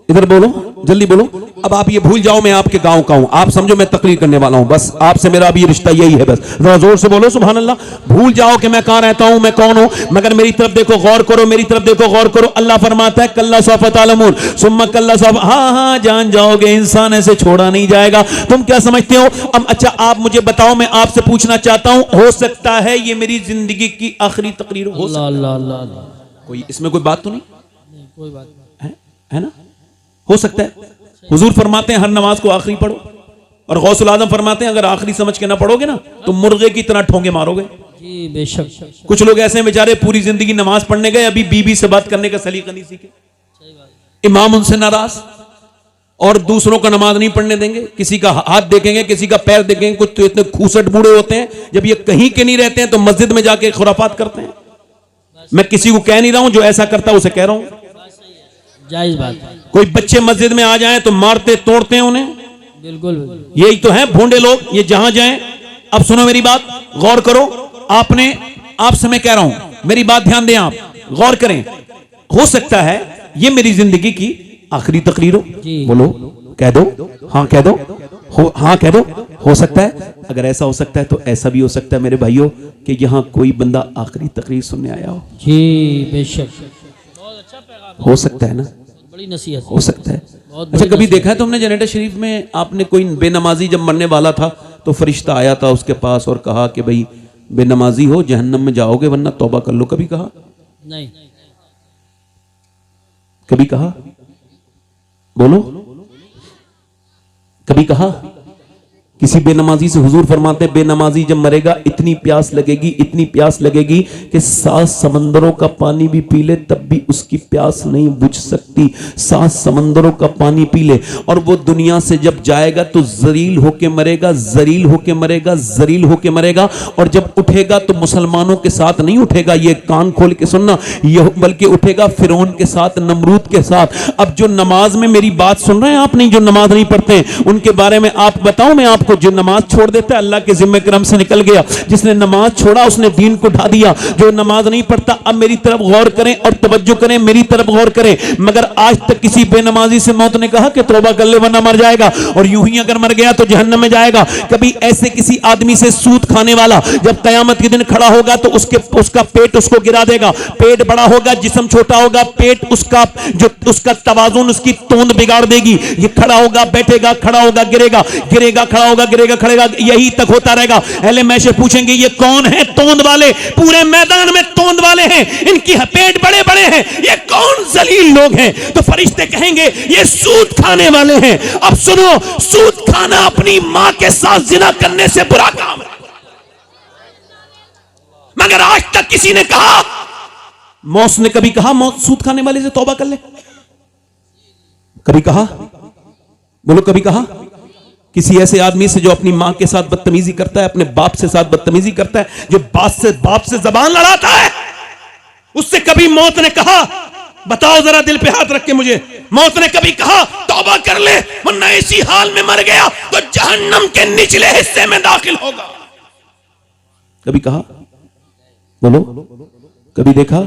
इधर बोलो, जल्दी बोलो। अब आप ये भूल जाओ मैं आपके गांव का हूं, आप समझो मैं तकरीर करने वाला हूं, बस आपसे मेरा अभी रिश्ता यही है, बस जरा जोर से बोलो सुभान अल्लाह। भूल जाओ कि मैं कहां रहता हूं, मैं कौन हूं, मगर मेरी तरफ देखो, गौर करो, मेरी तरफ देखो, गौर करो। अल्लाह फरमाता है कल्ला सौफा तालमून सुम्मा कल्ला सौफा, हाँ हाँ जान जाओगे, इंसान ऐसे छोड़ा नहीं जाएगा। तुम क्या समझते हो? अब अच्छा आप मुझे बताओ, मैं आपसे पूछना चाहता हूं, हो सकता है ये मेरी जिंदगी की आखिरी तकरीर हो? अल्लाह अल्लाह अल्लाह, कोई इसमें कोई बात तो नहीं कोई बात नहीं है ना? हो सकता है। हुजूर फरमाते हैं हर नमाज को आखिरी पढ़ो, और गौसुल आजम फरमाते हैं अगर आखिरी समझ के ना पढ़ोगे ना तो मुर्गे की तरह ठोंगे मारोगे। जी बेशक। कुछ लोग ऐसे हैं बेचारे पूरी जिंदगी नमाज पढ़ने गए, अभी बीबी से बात करने का सलीका नहीं सीखे, इमाम उनसे नाराज, और दूसरों का नमाज नहीं पढ़ने देंगे। किसी का हाथ देखेंगे, किसी का पैर देखेंगे। कुछ तो इतने खूसट बूढ़े होते हैं, जब ये कहीं के नहीं रहते हैं तो मस्जिद में जाके खुराफात करते हैं। मैं किसी को कह नहीं रहा हूं, जो ऐसा करता है उसे कह रहा हूं, जायज बात है। कोई बच्चे मस्जिद में आ जाएं तो मारते तोड़ते हैं उन्हें। बिल्कुल बिल्कुल। यही तो है भोंडे लोग, ये जहां जाएं। अब सुनो मेरी बात, गौर करो। आपसे मैं कह रहा हूं, मेरी बात ध्यान दें, आप गौर करें। हो सकता है ये मेरी जिंदगी की आखिरी तकरीर हो। बोलो, कह दो, हाँ कह दो, हाँ कह दो। हो सकता है, अगर ऐसा हो सकता है तो ऐसा भी हो सकता है मेरे भाइयों कि यहां कोई बंदा आखिरी तकरीर सुनने आया हो। जी बेशक, बहुत अच्छा पैगाम हो सकता है ना, बड़ी नसीहत हो सकता है। बहुत अच्छा, बड़ी कभी नसीहत। देखा है तुमने जनरेटर शरीफ में आपने कोई बेनमाजी जब मरने वाला था तो फरिश्ता आया था उसके पास और कहा कि भाई बेनमाजी हो जहन्नम में जाओगे वरना तौबा कर लो? कभी कहा? नहीं। कभी कहा? बोलो, कभी कहा? किसी बेनमाजी से हुजूर फरमाते हैं बेनमाजी जब मरेगा इतनी प्यास लगेगी, इतनी प्यास लगेगी कि 7 समंदरों का पानी भी पी ले तब भी उसकी प्यास नहीं बुझ सकती। 7 समंदरों का पानी पी ले और वो दुनिया से जब जाएगा तो जलील होके मरेगा, जलील होके मरेगा, जलील होके मरेगा। और जब उठेगा तो मुसलमानों के साथ नहीं उठेगा, ये कान खोल के सुनना, ये बल्कि उठेगा फिरौन के साथ, नमरूद के साथ। अब जो नमाज में मेरी बात सुन रहे हैं आप, नहीं जो नमाज नहीं पढ़ते उनके बारे में आप बताओ मैं आपको, जो नमाज छोड़ देता है अल्लाह के जिम्मे करम से निकल गया। जिसने नमाज छोड़ा उसने दीन को ढा दिया। जो नमाज नहीं पढ़ता, अब मेरी तरफ गौर करें और तवज्जो करें, मेरी तरफ गौर करें। मगर आज तक किसी बेनमाजी से मौत ने कहा कि तौबा कर ले वरना मर जाएगा, और यूं ही अगर मर गया तो जहन्नम में जाएगा। कभी ऐसे किसी आदमी से सूद खाने वाला जब कयामत के दिन खड़ा होगा तो उसका पेट उसको गिरा देगा। पेट बड़ा होगा, जिस्म छोटा होगा, पेट उसका जो उसका तवाजुन, उसकी तोंद बिगाड़ देगी। ये खड़ा होगा, बैठेगा, खड़ा होगा, गिरेगा, गिरेगा, खड़ा होगा, गिरेगा, खड़ेगा, यही तक होता रहेगा। अहले मैशे पूछेंगे ये कौन है तोंद वाले? पूरे मैदान में तोंद वाले हैं, इनकी पेट बड़े बड़े हैं, ये कौन जलील लोग हैं? तो फरिश्ते कहेंगे ये सूद खाने वाले हैं। अब सुनो, सूद खाना अपनी मां के साथ जिना करने से बुरा काम है। मगर आज तक किसी ने कहा, मौत ने कभी कहा मौत सूद खाने वाले से तौबा कर ले? कभी कहा? बोलो, कभी कहा? किसी ऐसे आदमी से जो अपनी मां के साथ बदतमीजी करता है, अपने बाप से साथ बदतमीजी करता है, जो बाप से जबान लड़ाता है, उससे कभी मौत ने कहा, बताओ जरा दिल पे हाथ रख के मुझे, मौत ने कभी कहा तौबा कर ले वरना इसी हाल में मर गया तो जहन्नम के निचले हिस्से में दाखिल होगा? कभी कहा? बोलो, कभी देखा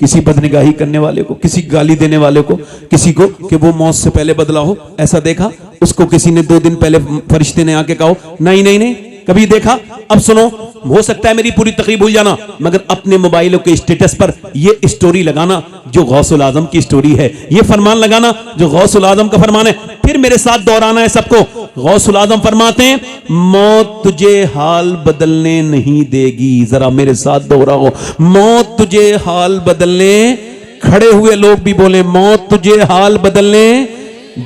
किसी बदनिगाही करने वाले को, किसी गाली देने वाले को, किसी को कि वो मौत से पहले बदला हो? ऐसा देखा? उसको किसी ने 2 दिन पहले फरिश्ते ने आके कहा नहीं नहीं नहीं, कभी देखा? अब सुनो, हो सकता है मेरी पूरी तकरीब भूल जाना, मगर अपने मोबाइलों के स्टेटस पर ये स्टोरी लगाना जो गौसुल आजम की स्टोरी है, ये फरमान लगाना जो गौसुल आजम का फरमान है, फिर मेरे साथ दोहराना है सबको। गौसुल आजम फरमाते हैं मौत तुझे हाल बदलने नहीं देगी। जरा मेरे साथ दोहराओ, मौत तुझे हाल बदलने, खड़े हुए लोग भी बोले मौत तुझे हाल बदलने,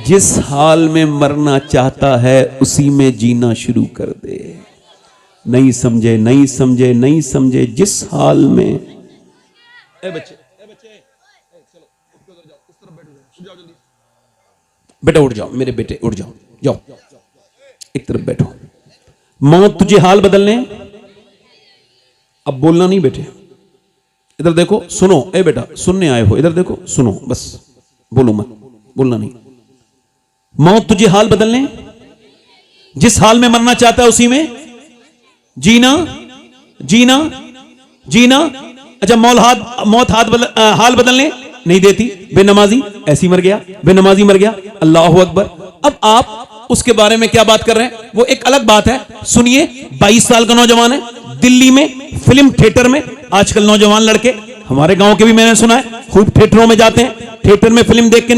जिस हाल में मरना चाहता है उसी में जीना शुरू कर दे। नहीं समझे, नहीं समझे, नहीं समझे, जिस हाल में। ए बच्चे, बेटा उठ जाओ, मेरे बेटे उठ जाओ, जाओ एक तरफ बैठो। मौत तुझे हाल बदलने, अब बोलना नहीं बेटे, इधर देखो, सुनो। ए बेटा सुनने आए हो, इधर देखो, सुनो, बस बोलो मत, बोलना नहीं। मौत तुझे हाल बदलने, जिस हाल में मरना चाहता है उसी में जीना, जीना, जीना। अच्छा, मौत हाल बदलने नहीं देती। बेनमाजी ऐसी मर गया, बेनमाजी मर गया, अल्लाह अकबर। अब आप उसके बारे में क्या बात कर रहे हैं, वो एक अलग बात है। सुनिए, 22 साल का नौजवान है, दिल्ली में फिल्म थिएटर में, आजकल नौजवान लड़के, हमारे गांव के भी मैंने सुना है, खूब थिएटरों में जाते हैं, थिएटर में फिल्म देख के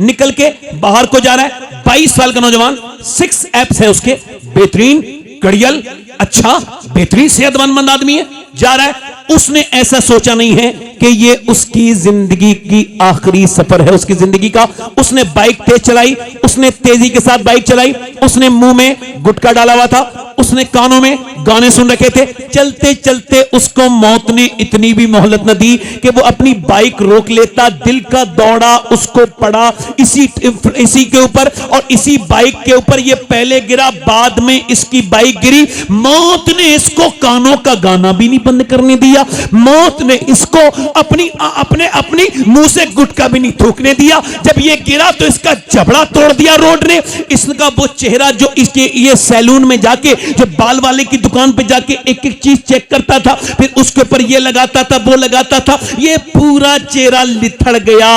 निकल के बाहर को जा रहा है। 22 साल का नौजवान, 6 एप्स है उसके, बेहतरीन, कड़ियल, अच्छा, बेहतरीन सेहतमंद आदमी है, जा रहा है। उसने ऐसा सोचा नहीं है कि ये उसकी जिंदगी की आखिरी सफर है, उसकी जिंदगी का। उसने बाइक तेज चलाई, उसने तेजी के साथ बाइक चलाई, उसने मुंह में गुटखा डाला हुआ था, उसने कानों में गाने सुन रखे थे। चलते चलते उसको मौत ने इतनी भी मोहलत न दी कि वो अपनी बाइक रोक लेता। दिल का दौड़ा उसको पड़ा इसी के ऊपर, और इसी बाइक के ऊपर ये पहले गिरा, बाद में इसकी बाइक गिरी। मौत ने इसको कानों का गाना भी नहीं बंद करने दिया, मौत ने इसको अपनी मुंह से गुटखा भी नहीं थूकने दिया। जब ये गिरा तो इसका जबड़ा तोड़ दिया रोड ने। इसका वो चेहरा जो इसके ये सैलून में जाके, जो बाल वाले की दुकान पे जाके एक एक चीज चेक करता था, फिर उसके ऊपर ये लगाता था, वो लगाता था, ये पूरा चेहरा लिथड़ गया।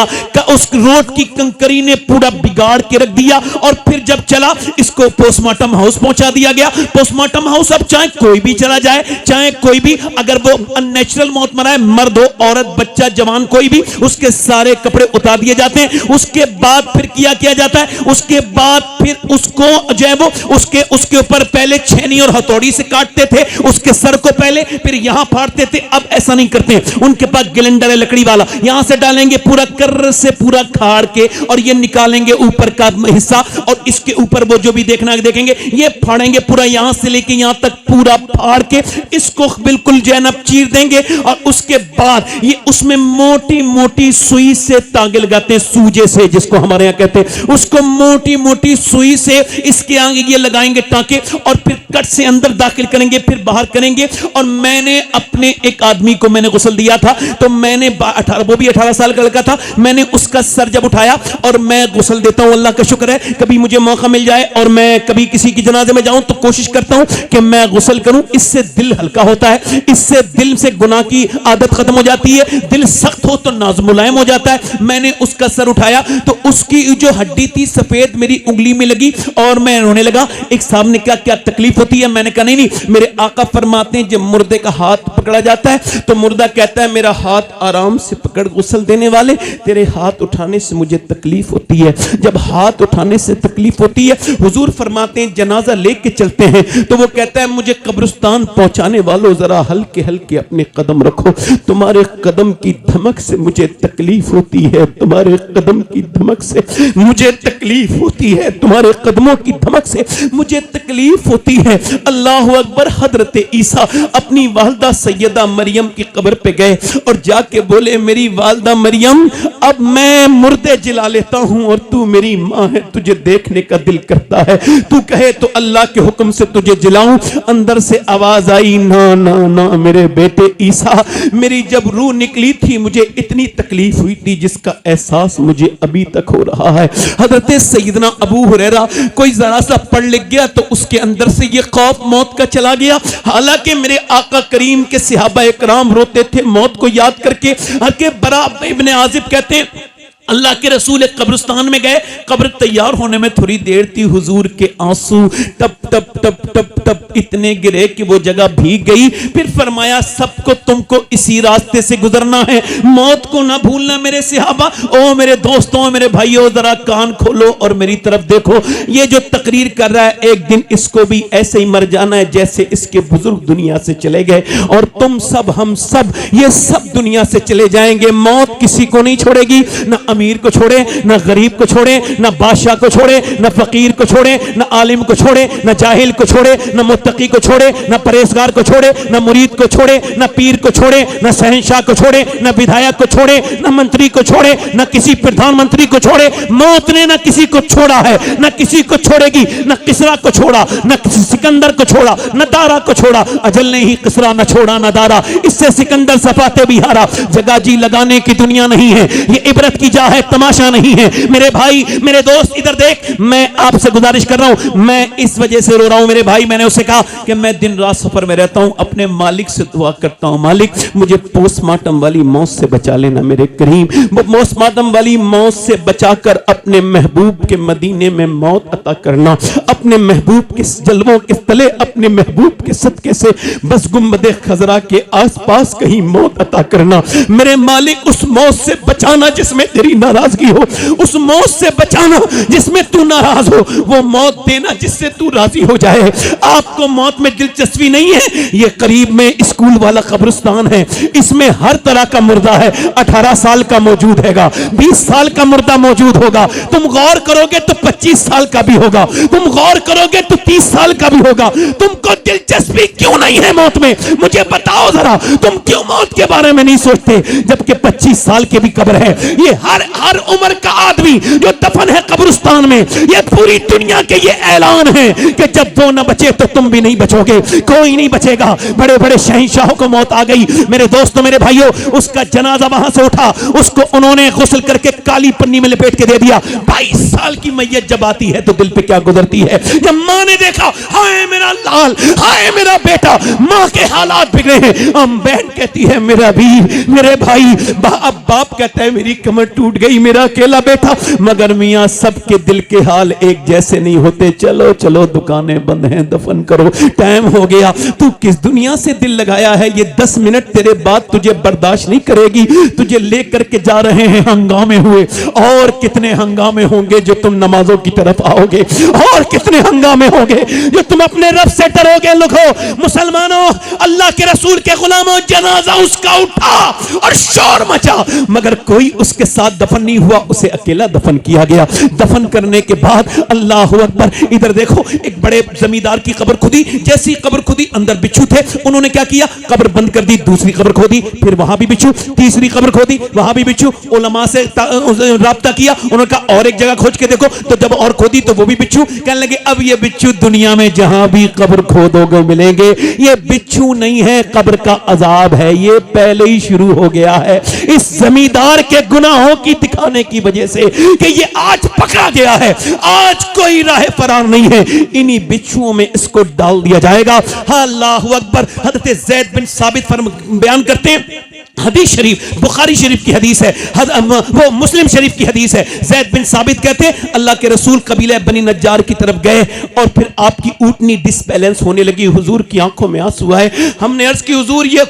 उस रोड की कंकरी ने पूरा बिगाड़ के रख दिया। और फिर जब चला, इसको पोस्टमार्टम हाउस पहुंचा दिया गया। पोस्टमार्टम हाउस अब चाहे कोई भी भी चला जाए, चाहे कोई भी, अगर वो अननेचुरल मौत मरा है, मर्द हो, औरत, बच्चा, जवान, कोई भी, उसके सारे कपड़े उतार दिए जाते हैं। उसके बाद फिर किया जाता है, उसके बाद फिर उसको जो है वो उसके ऊपर पहले छेनी और हथौड़ी से काटते थे, उसके सर को पहले, फिर यहां फाड़ते थे। अब ऐसा नहीं करते हैं, उनके पास ग्लेंडर है लकड़ी वाला, यहां से डालेंगे पूरा कर्र से पूरा खाड़ के, और ये निकालेंगे ऊपर का हिस्सा, और इसके ऊपर वो जो भी देखना देखेंगे, ये फाड़ेंगे पूरा, यहां से लेके यहां तक पूरा फाड़ के इसको बिल्कुल जैनब चीर देंगे। और उसके बाद ये उसमें मोटी मोटी सुई से तागे लगाते हैं, सूजे से जिसको हमारे यहां कहते हैं, उसको मोटी मोटी सुई से इसके आगे ये लगाएंगे टांके, और फिर कट से अंदर दाखिल करेंगे, फिर बाहर करेंगे। और मैंने अपने एक आदमी को मैंने गुस्ल दिया था, तो मैंने वो भी 18 साल का लड़का था, मैंने उसका सर जब उठाया, और मैं गुस्ल देता हूं, अल्लाह का शुक्र है कभी मुझे मौका मिल जाए और मैं कभी किसी की जनाजे में जाऊं तो कोशिश करता हूं कि मैं गुस्ल करूं, इससे दिल हल्का होता है, इससे दिल से गुनाह की आदत खत्म हो जाती है, दिल सख्त हो तो नाज मुलायम हो जाता है। मैंने उसका सर उठाया तो उसकी जो हड्डी थी सफेद मेरी उंगली में लगी, और मैं रोने लगा। एक साहब ने कहा क्या तकलीफ होती है? मैंने कहा नहीं, मेरे आका फरमाते हैं जब मुर्दे का हाथ पकड़ा जाता है तो मुर्दा कहता है मेरा हाथ आराम से पकड़, गुस्ल देने वाले तेरे हाथ उठाने से मुझे तकलीफ होती है। जब हाथ उठाने से तकलीफ होती है, हुजूर फरमाते हैं जनाजा लेके चलते हैं तो वो कहता है मुझे कब्रिस्तान पहुंचाने वालों जरा हल्के हल्के अपने कदम रखो, तुम्हारे कदम की धमक से मुझे तकलीफ होती है, तुम्हारे कदम की धमक से मुझे तकलीफ होती है, तुम्हारे कदमों की धमक से मुझे तकलीफ होती है। अल्लाह अकबर। हजरत ईसा अपनी वालदा सैयदा मरियम की कब्र पे गए और जाके बोले मेरी वालदा मरियम अब मैं मुर्दे जिला लेता हूं और तू मेरी मां है, तुझे देखने का दिल करता है, तू कहे तो अल्लाह के हुक्म से तुझे जिलाऊं। अंदर से आवाज आई ना ना ना मेरे बेटे ईसा, मेरी जब रूह निकली थी मुझे इतनी तकलीफ हुई थी जिसका एहसास मुझे अभी तक हो रहा है। हजरत सैयदना अबू हुरैरा कोई जरा सा पढ़ लिख गया तो उसके अंदर से ये खौफ मौत का चला गया। हालांकि मेरे आका करीम के सहाबा इकराम रोते थे मौत को याद करके। बरा इब्ने आजिब कहते हैं अल्लाह के रसूल कब्रिस्तान में गए, कब्र तैयार होने में थोड़ी देर थी, हुजूर के आंसू टप टप टप टप टप इतने गिरे कि वो जगह भीग गई। फिर फरमाया सबको तुमको इसी रास्ते से गुजरना है, मौत को ना भूलना मेरे सहाबा। ओ मेरे दोस्तों, मेरे भाइयों, जरा कान खोलो और मेरी तरफ देखो। ये जो तकरीर कर रहा है एक दिन इसको भी ऐसे ही मर जाना है जैसे इसके बुजुर्ग दुनिया से चले गए, और तुम सब हम सब ये सब दुनिया से चले जाएंगे। मौत किसी को नहीं छोड़ेगी, ना अमीर को छोड़े, ना गरीब को छोड़े, ना बादशाह को छोड़े, ना फकीर को छोड़े, ना आलिम को छोड़े, ना जाहिल को छोड़े, ना मुत्तकी को छोड़े, ना परहेजगार को छोड़े, ना मुरीद को छोड़े, ना पीर को छोड़े, ना शहंशाह को छोड़े, ना विधायक को छोड़े, ना मंत्री को छोड़े, ना किसी प्रधानमंत्री को छोड़े। मौत ने ना किसी को छोड़ा है, ना किसी को छोड़ेगी, ना किसरा को छोड़ा, ना किसी सिकंदर को छोड़ा, ना दारा को छोड़ा। अजल ने ही किसरा न छोड़ा ना दारा, इससे सिकंदर सफाते भी हारा। जगह जी लगाने की दुनिया नहीं है, ये इबरत की है, तमाशा नहीं है। मेरे भाई, मेरे दोस्त इधर देख, मैं आपसे गुजारिश कर रहा हूं, मैं इस वजह से रो रहा हूं मेरे भाई। मैंने उसे कहा कि मैं दिन रात सफर में रहता हूं, अपने मालिक से दुआ करता हूं, मालिक मुझे पोस्टमार्टम वाली मौत से बचा लेना मेरे करीम। वो पोस्टमार्टम वाली मौत से बचाकर अपने महबूब के मदीने में मौत अता करना, अपने महबूब के जलवों के तले, अपने महबूब के सदके से बस गुंबदे खजरा के आसपास कहीं मौत अता करना मेरे मालिक। उस मौत से बचाना जिसमें तेरी नाराजगी हो, उस मौत से बचाना जिसमें तू नाराज हो, वो मौत देना जिससे तू राजी हो जाए। आपको मौत में दिलचस्पी नहीं है, ये करीब में स्कूल वाला कब्रिस्तान है, इसमें हर तरह का मुर्दा है। 18 साल का मौजूद हैगा, 20 साल का मुर्दा मौजूद होगा, तुम गौर करोगे तो 25 साल का भी होगा, तुम गौर करोगे तो 30 साल का भी होगा। तुमको दिलचस्पी क्यों नहीं है मौत में? मुझे बताओ जरा, तुम क्यों मौत के बारे में नहीं सोचते? जबकि 25 साल के भी कब्र है। ये हर उम्र का आदमी जो दफन है कब्रिस्तान में, ये पूरी दुनिया के ये ऐलान है कि जब वो न बचे तो तुम भी नहीं बचोगे, कोई नहीं बचेगा। बड़े बड़े शहंशाहों को मौत आ गई मेरे दोस्तों, मेरे भाइयों। उसका जनाजा वहां से उठा, उसको उन्होंने गुस्ल करके काली पन्नी में लपेट के दे दिया। 22 साल की मैयत जब आती है तो दिल पे क्या गुजरती है। जब मां ने देखा हाय मेरा लाल, हाय मेरा बेटा, मां के हालात बिगड़े हैं। बहन कहती है मेरा वीर, मेरे भाई। अब बाप कहता है मेरी कमर टूट टूट गई मेरा अकेला बेटा, मगर मियाँ सबके दिल के हाल एक जैसे नहीं होते। चलो चलो दुकानें बंद हैं, दफन करो, टाइम हो गया। तू किस दुनिया से दिल लगाया है, ये 10 मिनट तेरे बाद तुझे बर्दाश्त नहीं करेगी। तुझे लेकर के जा रहे हैं, हंगामे हुए, और कितने हंगामे होंगे जो तुम नमाजों की तरफ आओगे, और कितने हंगामे होंगे जो तुम अपने रब से डरोगे। लिखो मुसलमानों, अल्लाह के रसूल के गुलामों, जनाजा उसका उठा और शोर मचा, मगर कोई उसके साथ दफन नहीं हुआ, उसे अकेला दफन किया गया। दफन करने के बाद अल्लाह अकबर, इधर देखो, एक बड़े जमींदार की कब्र खुदी। जैसी कब्र खुदी, अंदर बिच्छू थे, उन्होंने क्या किया, कब्र बंद कर दी, दूसरी कब्र खोदी, फिर वहां भी बिच्छू, तीसरी कब्र खोदी, वहां भी बिच्छू। उलमा से राब्ता किया, उन्होंने कहा और एक जगह खोज के देखो, तो जब और खोदी तो वो भी बिच्छू। कहने लगे अब ये बिच्छू दुनिया में जहां भी कब्र खोदोगे मिलेंगे। ये बिच्छू नहीं है, कब्र का अजाब है, ये पहले ही शुरू हो गया है इस जमींदार के गुनाहों की दिखाने की वजह से कि ये आज पकड़ा गया है, आज कोई राह फरार नहीं है, इन्हीं बिच्छुओं में इसको डाल दिया जाएगा। अल्लाहु अकबर। हजरत ज़ैद बिन साबित बयान करते हैं, हदीस शरीफ बुखारी शरीफ की हदीस है, वो मुस्लिम शरीफ की हदीस है। ज़ैद बिन साबित कहते हैं अल्लाह के रसूल कबीला बनी नज्जार की तरफ गए और फिर आपकी ऊँटनी डिसबैलेंस होने लगी। हुजूर की आंखों में आंसू आए। हमने अर्ज की हुजूर ये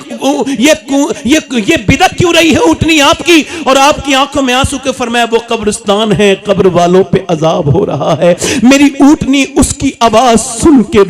बिदअत क्यों रही है ऊँटनी आपकी, और आपकी आंखों में आंसू के। फरमाया वो कब्रिस्तान है, कब्र वालों पे अजाब हो रहा है, मेरी ऊँटनी उसकी आवाज सुन के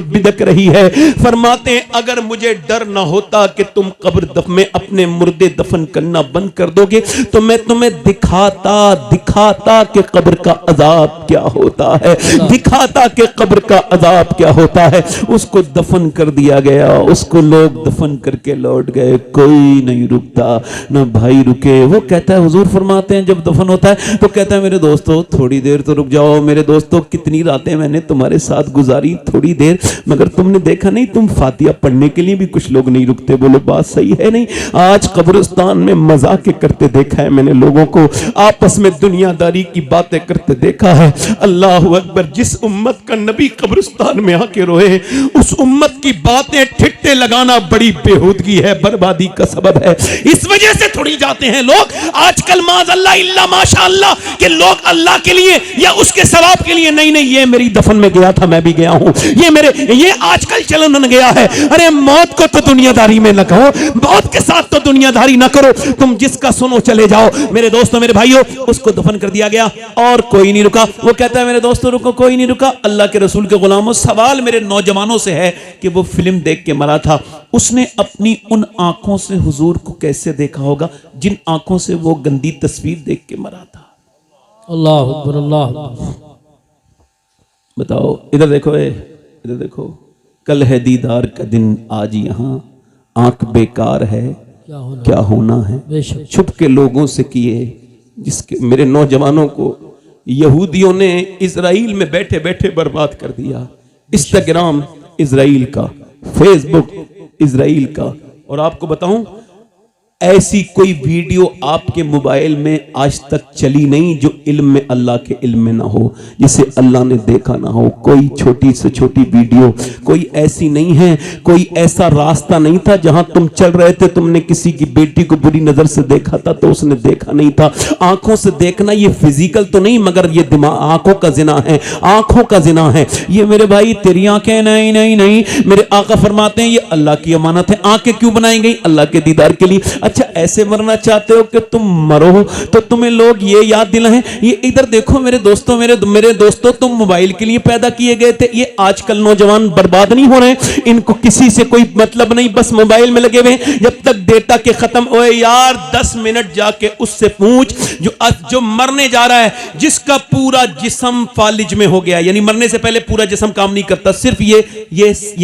बिदक रही है। फरमाते हैं अगर मुझे डर ना होता कि तुम कब्र में अपने मुर्दे दफन करना बंद कर दोगे तो मैं तुम्हें दिखाता कि कब्र का अजाब क्या होता है, दिखाता कि कब्र का अजाब क्या होता है। उसको दफन कर दिया गया, उसको लोग दफन करके लौट गए, कोई नहीं रुकता, ना भाई रुके। वो कहता है, हुजूर फरमाते हैं जब दफन होता है तो कहता है मेरे दोस्तों थोड़ी देर तो रुक जाओ, मेरे दोस्तों कितनी रातें मैंने तुम्हारे साथ गुजारी, थोड़ी देर, मगर तुमने देखा नहीं तुम फातिहा पढ़ने के लिए भी कुछ लोग नहीं रुकते। बोलो बात सही है नहीं? आज कब्रिस्तान में मजाक करते देखा है मैंने लोगों को, आपस में दुनियादारी की बातें करते देखा है। अल्लाह अकबर। जिस उम्मत का नबी कब्रिस्तान में आके रोए, उस उम्मत की बातें ठिट्टे लगाना बड़ी बेहूदगी है, बर्बादी का सबब है। इस वजह से थोड़ी जाते हैं लोग आजकल माज़अल्लाह इल्ला माशाअल्लाह कि लोग अल्लाह के लिए या उसके सवाब के लिए, नहीं ये मेरी दफन में गया था, मैं भी गया हूं, ये आजकल चलन गया है। अरे मौत को तो दुनियादारी में न कहो, मौत के साथ तो दुनियादारी ना करो, तुम जिसका सुनो चले जाओ। मेरे दोस्तों मेरे भाइयों, उसको दफन कर दिया गया और कोई नहीं रुका। वो कहता है मेरे दोस्तों रुको, कोई नहीं रुका। अल्लाह के रसूल के गुलामों, सवाल मेरे नौजवानों से है कि वो फिल्म देख के मरा था, उसने अपनी उन आंखों से हुजूर को कैसे देखा होगा जिन आंखों से वो गंदी तस्वीर देख के मरा था। अल्लाह अकबर, अल्लाह अकबर। बताओ, इधर देखो, इधर देखो, कल है दीदार का दिन, आज यहाँ आंख बेकार है, क्या होना है। छुप के लोगों से किए, जिसके मेरे नौजवानों को यहूदियों ने इजराइल में बैठे बैठे बर्बाद कर दिया। इंस्टाग्राम इजराइल का, फेसबुक इजराइल का। और आपको बताऊं, ऐसी कोई वीडियो आपके मोबाइल में आज तक चली नहीं जो इल्म में, अल्लाह के इल्म में ना हो, जिसे अल्लाह ने देखा ना हो। कोई छोटी से छोटी वीडियो कोई ऐसी नहीं है, कोई ऐसा रास्ता नहीं था जहां तुम चल रहे थे, तुमने किसी की बेटी को बुरी नजर से देखा था तो उसने देखा नहीं था। आंखों से देखना ये फिजिकल तो नहीं, मगर ये दिमाग, आंखों का जिना है, आंखों का जिना है ये। मेरे भाई तेरी आंखें नहीं नहीं नहीं, मेरे आका फरमाते हैं ये अल्लाह की अमानत है। आंखें क्यों बनाई गई? अल्लाह के दीदार के लिए। अच्छा, ऐसे मरना चाहते हो कि तुम मरो तो तुम्हें लोग ये याद दिलाएं, ये इधर देखो मेरे दोस्तों, मेरे दोस्तों, तुम मोबाइल के लिए पैदा किए गए थे। ये आजकल नौजवान बर्बाद नहीं हो रहे, इनको किसी से कोई मतलब नहीं, बस मोबाइल में लगे हुए। जब तक डेटा के खत्म होए यार, 10 मिनट जाके उससे पूछ जो मरने जा रहा है, जिसका पूरा जिस्म फालिज में हो गया, यानी मरने से पहले पूरा जिस्म काम नहीं करता, सिर्फ ये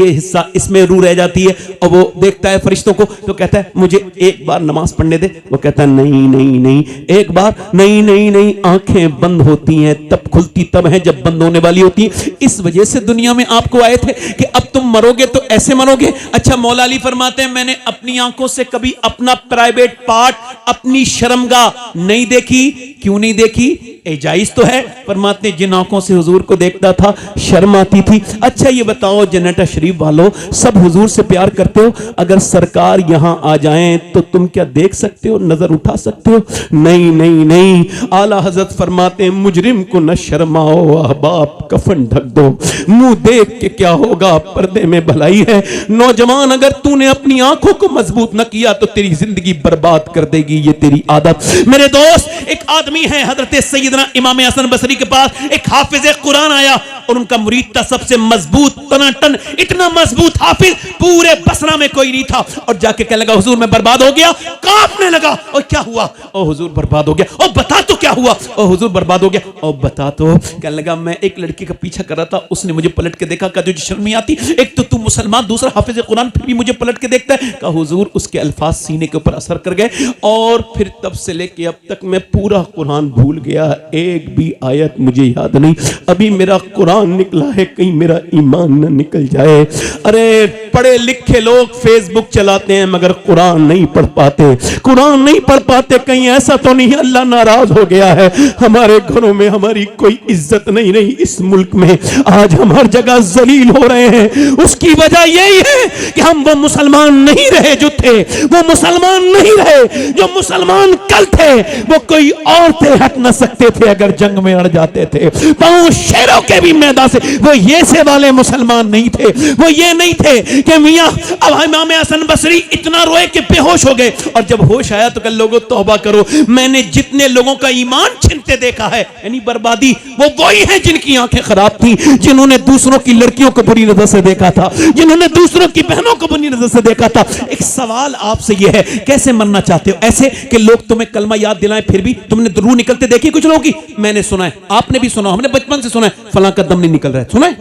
हिस्सा इसमें रूह रह जाती है, और वो देखता है फरिश्तों को तो कहता है मुझे एक बार नमाज पढ़ने दे। वो कहता है नहीं नहीं नहीं, एक बार नहीं नहीं नहीं। आंखें बंद होती हैं तब खुलती तब है जब बंद होने वाली होती है। इस वजह से दुनिया में आपको आए थे कि अब तुम मरोगे तो ऐसे मरोगे। अच्छा, मौला अली फरमाते हैं मैंने अपनी आंखों से कभी अपना प्राइवेट पार्ट, अपनी शर्मगाह नहीं देखी। क्यों नहीं देखी? जायज तो है। फरमाते जिन आंखों से हुजूर को देखता था शर्म आती थी। अच्छा ये बताओ जन्नत शरीफ वालों, सब हुजूर से प्यार करते हो, अगर सरकार यहां आ जाएं तो तुम क्या देख सकते हो, नजर उठा सकते हो? नहीं नहीं नहीं। आला हजरत फरमाते मुजरिम को न शर्माओ, अहबाब कफन ढक दो, मुंह देख के क्या होगा, पर्दे में भलाई है। नौजवान अगर तूने अपनी आंखों को मजबूत न किया तो तेरी जिंदगी बर्बाद कर देगी ये तेरी आदत। मेरे दोस्त, एक आदमी है हजरत सैयदना इमाम हसन बसरी के पास एक हाफिज कुरान आया और उनका मुरीद था सबसे मजबूत तनाटन, इतना मजबूत हाफिज पूरे बसरा में कोई नहीं था। और जाके कहने लगा हुजूर मैं बर्बाद हो गया, कांपने लगा। और क्या हुआ? ओ हुजूर बर्बाद हो गया। और बता तो क्या हुआ? ओ हुजूर बर्बाद हो गया। और बता तो। कहने लगा मैं एक लड़की का पीछा कर रहा था, उसने मुझे पलट के देखा, कहा तुझे शर्म नहीं आती? एक तो तू मुसलमान, दूसरा हाफिज कुरान, फिर भी मुझे पलट के देखता है। कहा हुजूर उसके अल्फाज सीने के ऊपर असर कर गए और फिर तब से लेके अब तक मैं पूरा कुरान भूल गया, एक भी आयत मुझे याद नहीं। अभी मेरा कुरान निकला है, कहीं मेरा ईमान न निकल जाए। अरे पढ़े लिखे लोग फेसबुक चलाते हैं मगर कुरान नहीं पढ़ पाते, कुरान नहीं पढ़ पाते। कहीं ऐसा तो नहीं अल्लाह नाराज हो गया है? हमारे घरों में हमारी कोई इज्जत नहीं रही, इस मुल्क में आज हम हर जगह जलील हो रहे हैं। उसकी वजह यही है कि हम वो मुसलमान नहीं रहे जो थे, वो मुसलमान नहीं रहे जो मुसलमान कल थे। वो कोई और थे, हट न सकते थे अगर जंग में अड़ जाते थे। पांव शेरों के भी मैदान से वो ये से वाले मुसलमान नहीं थे। वो ये नहीं थे कि मियां अब इमाम हसन बसरी इतना रोए कि बेहोश हो गए। और जब होश आया तो कल लोगों तौबा करो, मैंने जितने लोगों का ईमान छिनते देखा है, यानी बर्बादी, वो वही है जिनकी आंखें खराब थी, जिन्होंने दूसरों की लड़कियों को बुरी नजर से देखा था, जिन्होंने दूसरों की बहनों को बुरी नजर से देखा था। एक सवाल आपसे यह है, कैसे मरना चाहते हो? ऐसे कि लोग तुम्हें कलमा याद दिलाएं फिर भी तुमने रूह निकलते देखी कुछ लोगों की? मैंने सुना है, आपने भी सुना, हमने बचपन से सुना है फलां का दम नहीं निकल रहा है। सुना है?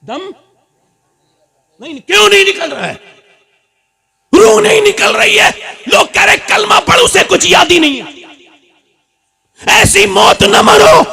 दम नहीं, क्यों नहीं निकल रहा है? रूह नहीं निकल रही है। लोग कह रहे कलमा पढ़ो से कुछ याद ही नहीं है। ऐसी मौत न मरो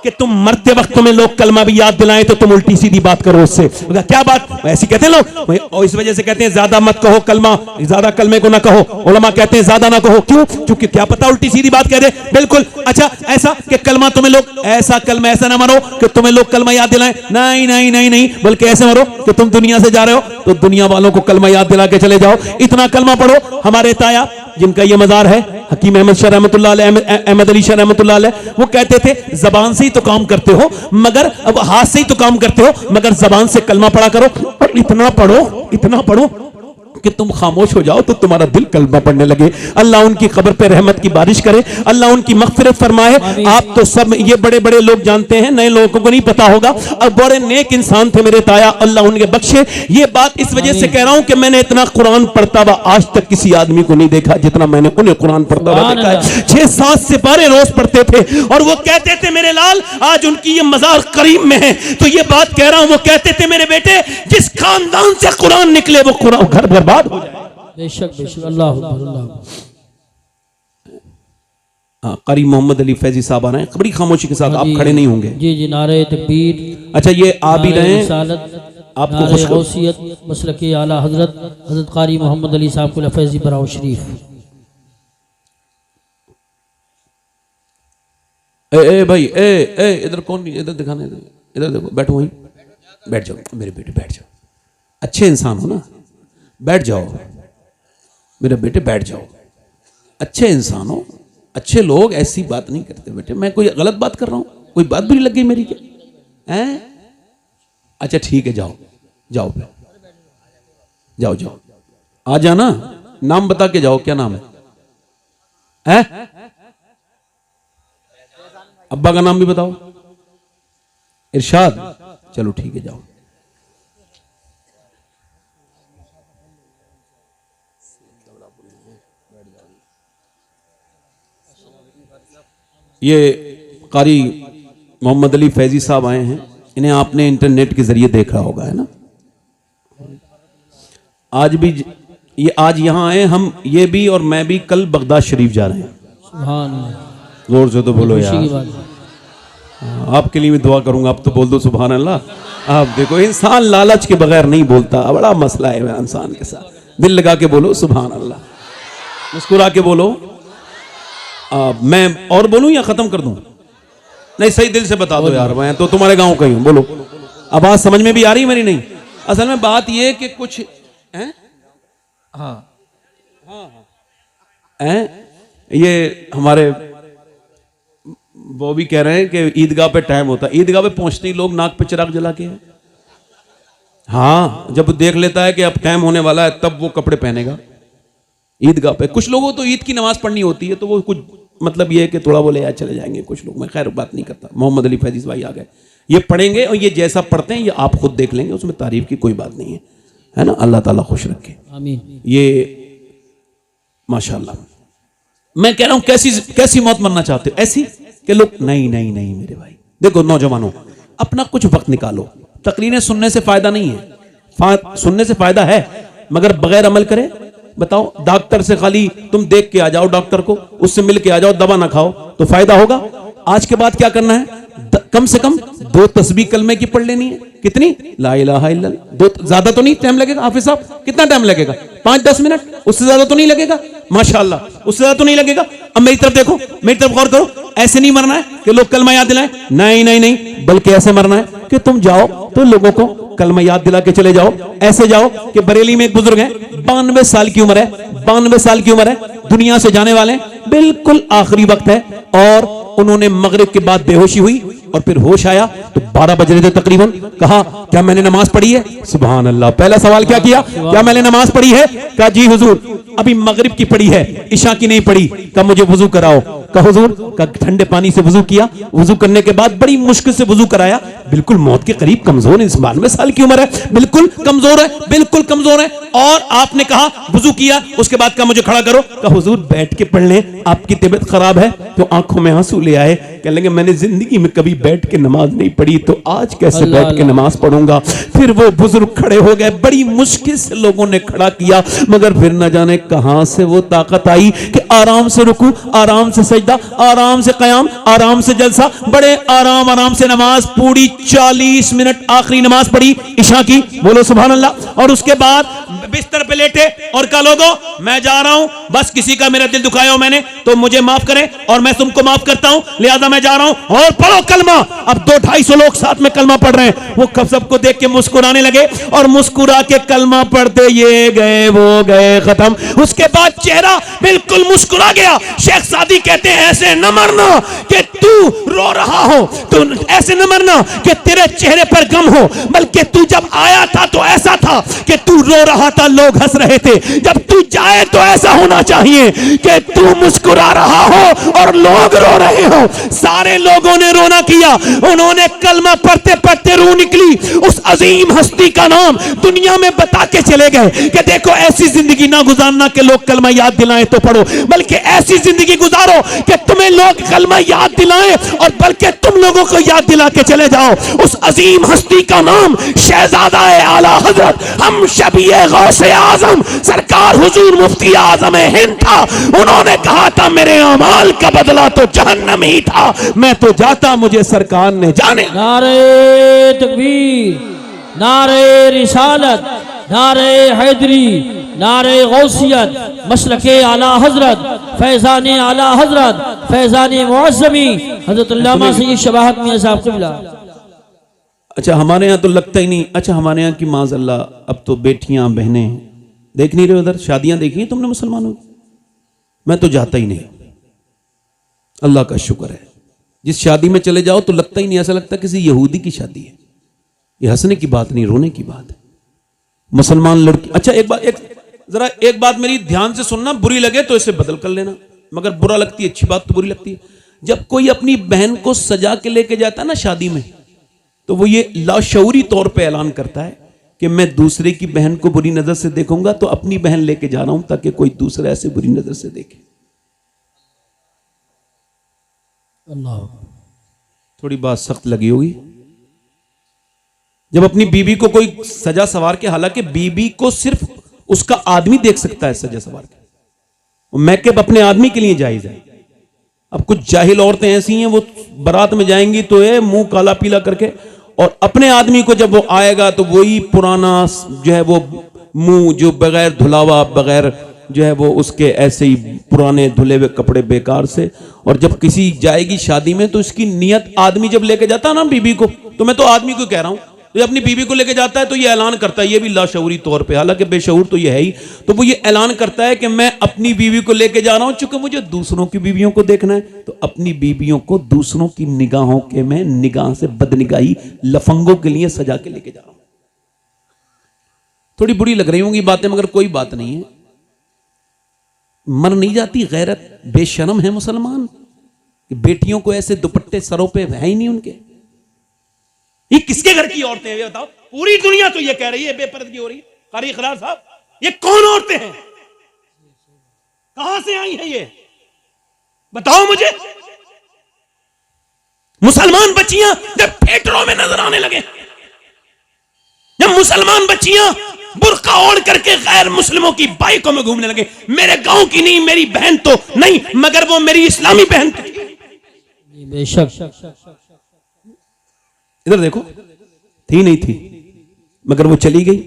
कि तुम मरते वक्त तुम्हें लोग कलमा भी याद दिलाएं तो तुम उल्टी सीधी बात करो उससे। क्या बात? ऐसी कहते हैं लोग, और इस वजह से कहते हैं ज्यादा मत कहो कलमा, ज्यादा कलमे को ना कहो। उलमा कहते हैं ज्यादा ना कहो, क्यों? क्योंकि क्या पता उल्टी सीधी बात कह दे। बिल्कुल। अच्छा ऐसा कि कलमा तुम्हें लोग, ऐसा कलमा ऐसा ना मरो कि तुम्हें लोग कलमा याद दिलाएं, नहीं नहीं नहीं नहीं, बल्कि ऐसे मरो कि तुम दुनिया से जा रहे हो तो दुनिया वालों को कलमा याद दिला के चले जाओ। इतना कलमा पढ़ो। हमारे ताया जिनका ये मजार है हकीम अहमद शाह रहमतुल्लाह अलैह, अहमद अली शाह रहमतुल्लाह अलैह, वो कहते थे जबान से ही तो काम करते हो, मगर अब हाथ से ही तो काम करते हो, मगर जबान से कलमा पढ़ा करो। और इतना पढ़ो कि तुम खामोश हो जाओ तो तुम्हारा दिल कलमा पढ़ने लगे। अल्लाह उनकी कब्र पे रहमत की बारिश करे, अल्लाह उनकी मग़फ़िरत फरमाए। आप तो सब ये बड़े बड़े लोग जानते हैं, नए लोगों को नहीं पता होगा। अब बड़े नेक इंसान थे मेरे ताया, अल्लाह उनके बख्शे। ये बात इस वजह से कह रहा हूं कि मैंने इतना कुरान पढ़ता हुआ आज तक किसी आदमी को नहीं देखा जितना मैंने उन्हें कुरान पढ़ता हुआ देखा है। 6-7 सिपारे रोज पढ़ते थे और वो कहते थे मेरे लाल आज उनकी ये मजार करीम में है। तो ये बात कह रहा हूं, वो कहते थे मेरे बेटे जिस खानदान से कुरान निकले वो कुरान घर बर्बाद हो जाए। बेशक बेशक। अल्लाह अल्लाह। कारी मोहम्मद अली फैजी साहब आ रहे हैं, बड़ी खामोशी के साथ। आप खड़े नहीं होंगे? जी जी। नारे तकबीर। अच्छा ये आ भी रहे हैं, आपको खुश गौसियत मसलके आला हजरत कारी मोहम्मद अली साहब को फैजी बराओ शरीफ। ए भाई ए इधर कौन? इधर दिखाने, इधर देखो, बैठो वहीं, बैठ जाओ मेरे बेटे, बैठ जाओ। अच्छे इंसान हो ना, बैठ जाओ मेरे बेटे, बैठ जाओ। अच्छे इंसान हो, अच्छे लोग ऐसी बात नहीं करते बेटे। मैं कोई गलत बात कर रहा हूं? कोई बात बुरी लग गई मेरी क्या? हैं? अच्छा ठीक है, जाओ जाओ जाओ जाओ, आ जाना। नाम बता के जाओ, क्या नाम है? अब्बा का नाम भी बताओ। इरशाद। चलो ठीक है, जाओ। ये कारी मोहम्मद अली फैजी साहब आए हैं, इन्हें आपने इंटरनेट के जरिए देखा होगा, है ना? आज भी ये आज यहाँ आए हम, ये भी और मैं भी कल बगदाद शरीफ जा रहे हैं। सुभान अल्लाह। जोर से तो बोलो यार। आपके लिए भी दुआ करूंगा, आप तो बोल दो सुभान अल्लाह। आप देखो इंसान लालच के बगैर नहीं बोलता, बड़ा मसला है इंसान के साथ। दिल लगा के बोलो सुभान अल्लाह, मुस्कुरा के बोलो। मैं और बोलूं या खत्म कर दूं? नहीं, सही दिल से बता दो यार, मैं तो तुम्हारे गांव का ही हूं। बोलो, आवाज समझ में भी आ रही है मेरी? नहीं, असल में बात ये कि कुछ हैं, हाँ ये हमारे वो भी कह रहे हैं कि ईदगाह पे टाइम होता है, ईदगाह पे पहुंचते ही लोग नाक पे चिराग जला के हैं। हाँ, जब देख लेता है कि अब टाइम होने वाला है तब वो कपड़े पहनेगा ईदगाह पे। कुछ लोगों को तो ईद की नमाज पढ़नी होती है तो वो कुछ मतलब ये है कि थोड़ा बोले यार चले जाएंगे कुछ लोग, मैं खैर बात नहीं करता। मोहम्मद अली फैजीज भाई आ गए, ये पढ़ेंगे और ये जैसा पढ़ते हैं ये आप खुद देख लेंगे, उसमें तारीफ की कोई बात नहीं है ना। अल्लाह ताला खुश रखे, आमीन। ये माशाल्लाह। मैं कह रहा हूं कैसी मौत मरना चाहते हो? ऐसी कि लोग नहीं नहीं नहीं मेरे भाई, देखो नौजवानों, अपना कुछ वक्त निकालो। तकरीरें सुनने से फायदा नहीं है, सुनने से फायदा है मगर बगैर अमल करे। बताओ, डॉक्टर से खाली तुम देख के आ जाओ, डॉक्टर को उससे मिल के आ जाओ, दवा ना खाओ तो फायदा होगा? आज के बाद क्या करना है? कम से कम 2 तस्बीह कलमे की पढ़ लेनी है। कितनी? ला इलाहा इल्लल्लाह। 2, ज्यादा तो नहीं टाइम लगेगा हाफिज साहब? कितना टाइम लगेगा? 5-10 मिनट, उससे ज्यादा तो नहीं लगेगा? माशाअल्लाह, उससे ज्यादा तो नहीं लगेगा। अब मेरी तरफ देखो, मेरी तरफ गौर करो। ऐसे नहीं मरना है कि लोग कलमा याद दिलाएं, नहीं नहीं नहीं, बल्कि ऐसे मरना है कि तुम जाओ तो लोगों को कलमा याद दिला के चले जाओ। ऐसे जाओ कि बरेली में एक बुजुर्ग है, 92 साल की उम्र है, 92 साल की उम्र है, दुनिया से जाने वाले, बिल्कुल आखिरी वक्त है और उन्होंने मगरिब के बाद बेहोशी हुई और फिर होश आया तो 12 बज रहे थे तकरीबन। कहा क्या मैंने नमाज पढ़ी है? सुभान अल्लाह। पहला सवाल क्या किया? क्या मैंने नमाज पढ़ी है? कहा जी हुजूर अभी मगरिब की पढ़ी है, इशा की नहीं पढ़ी। कहा मुझे वुजू कराओ। कहा हुजूर? कहा ठंडे पानी से वुजू किया, वुजू करने के बाद बड़ी मुश्किल से वुजू कराया, बिल्कुल मौत के करीब, कमजोर है, 92 साल की उम्र है, बिल्कुल कमजोर है, बिल्कुल कमजोर है। और आपने कहा वुजू किया, उसके बाद कहा मुझे खड़ा करो। कहा हुजूर बैठ के पढ़ लें, आपकी तबीयत खराब है। तो आंखों में आंसू ले आए, कह लगे मैंने जिंदगी में कभी बैठ के नमाज नहीं पढ़ी तो आज कैसे बैठ के नमाज पढ़ूंगा। फिर वो बुजुर्ग खड़े हो गए, बड़ी मुश्किल से लोगों ने खड़ा किया, मगर फिर न जाने कहां से वो ताकत आई कि आराम से रुकू, आराम से सजदा, आराम से कयाम, आराम से जलसा, बड़े आराम से नमाज पूरी 40 मिनट आखिरी नमाज पढ़ी इशा की। बोलो सुभान अल्लाह। और उसके बाद बिस्तर पे लेटे और कहा लोगों मैं जा रहा हूं, बस किसी का मेरा दिल दुखाया हो मैंने तो मुझे माफ करें और मैं तुमको माफ करता हूं, लिहाजा मैं जा रहा हूं और पढ़ो कलमा। अब 200-250 लोग साथ में कलमा पढ़ रहे हैं। वो सबको देख के मुस्कुराने लगे और मुस्कुरा के कलमा पढ़ते ये गए वो गए खत्म। उसके बाद चेहरा बिल्कुल मुस्कुरा गया। शेख सादी कहते हैं ऐसे न मरना कि तू रो रहा हो, तू ऐसे न मरना कि तेरे चेहरे पर गम हो, बल्कि तू जब आया था तो ऐसा था कि तू रो रहा था, लोग हंस रहे थे। जब तू जाए तो ऐसा होना चाहिए कि तू मुस्कुरा रहा हो और लोग रो रहे हो। सारे लोगों ने रोना किया, उन्होंने कलमा पढ़ते पढ़ते रूह निकली। उस अजीम हस्ती का नाम दुनिया में बता के चले गए कि देखो ऐसी जिंदगी ना गुजारना कि लोग कलमा याद दिलाएं तो पढ़ो, बल्कि ऐसी जिंदगी गुजारो कि तुम्हें लोग कलमा याद दिलाएं और बल्कि तुम लोगों को याद दिला के चले जाओ। उस अजीम हस्ती का नाम शहजादा आला हजरत हम शबीए गौसे आजम सरकार हुजूर मुफ्ती आजम हिंद था। उन्होंने कहा था मेरे अमाल का बदला तो जहन्नम ही था, मैं तो जाता मुझे सरकार ने जाने। नारे तकबीर, नारे रिसालत, नारे हैदरी, नारे गौसियत, मसलके आला हजरत, फैजान आला हजरत, फैजान मुअज़्ज़मी हजरत अल्लामा सय्यद शबाहत मियां साहब क़िबला। अच्छा हमारे यहाँ तो लगता ही नहीं। अच्छा हमारे यहाँ की माज़अल्लाह अब तो बेटियां बहनें देख नहीं रहे उधर, शादियां देखी हैं तुमने मुसलमानों की? मैं तो जाता ही नहीं, अल्लाह का शुक्र है। जिस शादी में चले जाओ तो लगता ही नहीं, ऐसा लगता किसी यहूदी की शादी है। ये हंसने की बात नहीं, रोने की बात है। मुसलमान लड़की, अच्छा एक बात मेरी ध्यान से सुनना, बुरी लगे तो इसे बदल कर लेना, मगर बुरा लगती है, अच्छी बात तो बुरी लगती है। जब कोई अपनी बहन को सजा के लेके जाता है ना शादी में, तो वो ये लाशऊरी तौर पे ऐलान करता है कि मैं दूसरे की बहन को बुरी नजर से देखूंगा तो अपनी बहन लेके जा रहा हूं ताकि कोई दूसरा ऐसे बुरी नजर से देखे। अल्लाह, थोड़ी बात सख्त लगी होगी जब अपनी बीबी को कोई सजा सवार के, हालांकि बीबी को सिर्फ उसका आदमी देख सकता है सजा सवार के, मैकअप अपने आदमी के लिए जायज है। अब कुछ जाहिल औरतें ऐसी हैं वो बारात में जाएंगी तो ये मुंह काला पीला करके, और अपने आदमी को जब वो आएगा तो वही पुराना जो है वो मुंह जो बगैर धुलावा, बगैर जो है वो उसके ऐसे ही पुराने धुले हुए कपड़े बेकार से। और जब किसी जाएगी शादी में तो इसकी नियत, आदमी जब लेके जाता है ना बीबी को, तो मैं तो आदमी को कह रहा हूं, तो अपनी बीबी को लेके जाता है तो ये ऐलान करता है, ये भी लाशऊरी तौर पे, हालांकि बेशऊर तो ये है ही, तो वो ये ऐलान करता है कि मैं अपनी बीवी को लेके जा रहा हूं, चूंकि मुझे दूसरों की बीवियों को देखना है, तो अपनी बीवियों को दूसरों की निगाहों के मैं निगाह से बदनिगाही लफंगों के लिए सजा के लेके जा रहा हूं। थोड़ी बुरी लग रही होंगी बातें, मगर कोई बात नहीं है, मर नहीं जाती गैरत। बेशर्म है मुसलमान कि बेटियों को ऐसे दुपट्टे सरों पे है ही नहीं उनके। ये किसके घर की औरतें हैं ये बताओ? पूरी दुनिया तो ये कह रही है बेपर्दगी हो रही है। कारी इकरार साहब, ये कौन औरतें हैं? कहां से आई हैं ये? बताओ मुझे। मुसलमान बच्चियां जब थिएटरों में नजर आने लगे, जब मुसलमान बच्चियां बुर्का ओढ़ करके गैर मुस्लिमों की बाइकों में घूमने लगे, मेरे गांव की नहीं, मेरी बहन तो नहीं, मगर वो मेरी इस्लामी बहन थी। बेशक इधर देखो, थी नहीं थी, मगर वो चली गई।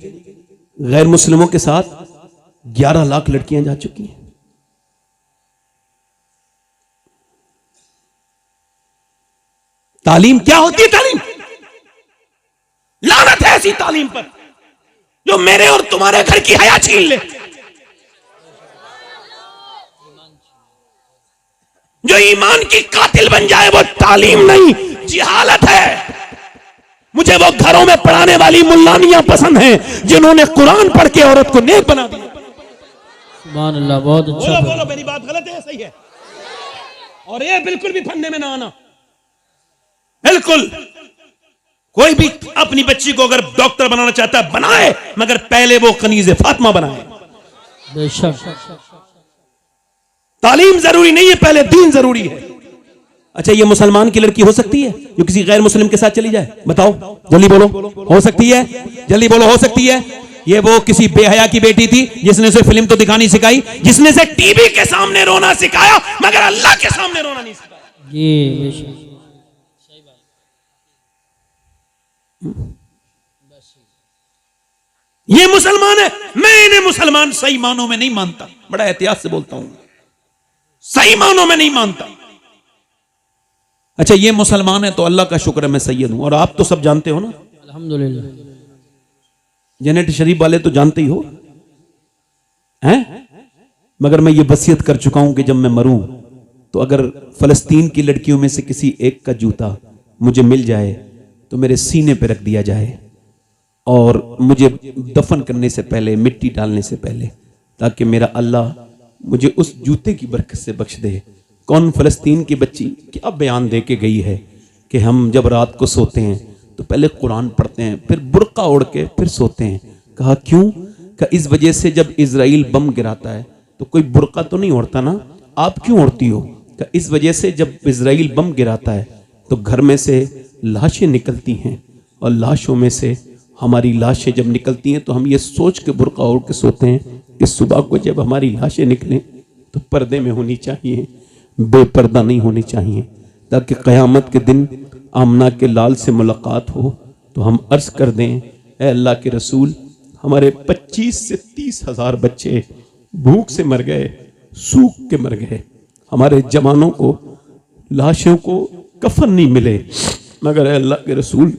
गैर मुस्लिमों के साथ 11 लाख लड़कियां जा चुकी हैं। तालीम क्या होती है? तालीम लानत है ऐसी तालीम पर जो मेरे और तुम्हारे घर की हया छीन ले, जो ईमान की कातिल बन जाए। वो तालीम नहीं, जिहालत है। मुझे वो घरों में पढ़ाने वाली मुल्लानियां पसंद हैं जिन्होंने कुरान पढ़ के औरत को नेक बना दिया। सुभान अल्लाह, बहुत अच्छा। बोलो मेरी बात गलत है सही है? और ये बिल्कुल भी फंदे में ना आना, बिल्कुल। कोई भी अपनी बच्ची को अगर डॉक्टर बनाना चाहता है बनाए, मगर पहले वो कनीज़े फातिमा बनाए। बेशक तालीम जरूरी नहीं है, पहले दीन जरूरी है। अच्छा, ये मुसलमान की लड़की हो सकती है जो किसी गैर मुस्लिम के साथ चली जाए? बताओ जल्दी बोलो, हो सकती है? जल्दी बोलो, हो सकती है? ये वो किसी बेहया की बेटी थी जिसने उसे फिल्म तो दिखानी सिखाई, जिसने से टीवी के सामने रोना सिखाया, मगर अल्लाह के सामने रोना नहीं सिखाया। जी बेशक, ये मुसलमान है। मैं इन्हें मुसलमान सही मानों में नहीं मानता, बड़ा एहतियात से बोलता हूं, सही मानों में नहीं मानता। अच्छा, ये मुसलमान है तो अल्लाह का शुक्र है मैं सैयद हूं। और आप तो सब जानते हो ना, अल्हम्दुलिल्लाह। जेनेट शरीफ वाले तो जानते ही हो हैं, मगर मैं ये वसीयत कर चुका हूं कि जब मैं मरूं तो अगर फलस्तीन की लड़कियों में से किसी एक का जूता मुझे मिल जाए तो मेरे सीने पे रख दिया जाए, और मुझे दफन करने से पहले, मिट्टी डालने से पहले, ताकि मेरा अल्लाह मुझे उस जूते की बरकत से बख्श दे। कौन फलस्तीन की बच्ची क्या बयान दे के गई है कि हम जब रात को सोते हैं तो पहले कुरान पढ़ते हैं, फिर बुर्का ओढ़ के फिर सोते हैं। कहा क्यों? कहा इस वजह से जब इजराइल बम गिराता है तो कोई बुर्का तो नहीं ओढ़ता ना, आप क्यों ओढ़ती हो? कहा इस वजह से जब इजराइल बम गिराता है तो घर में से लाशें निकलती हैं, और लाशों में से हमारी लाशें जब निकलती हैं तो हम ये सोच के बुर्का ओढ़ के सोते हैं कि सुबह को जब हमारी लाशें निकलें तो पर्दे में होनी चाहिए, बेपर्दा नहीं होनी चाहिए, ताकि क़यामत के दिन आमना के लाल से मुलाकात हो तो हम अर्ज कर दें, ए अल्लाह के रसूल, हमारे 25 से 30 हज़ार बच्चे भूख से मर गए, सूख के मर गए, हमारे जवानों को, लाशों को कफन नहीं मिले, मगर ए अल्लाह के रसूल,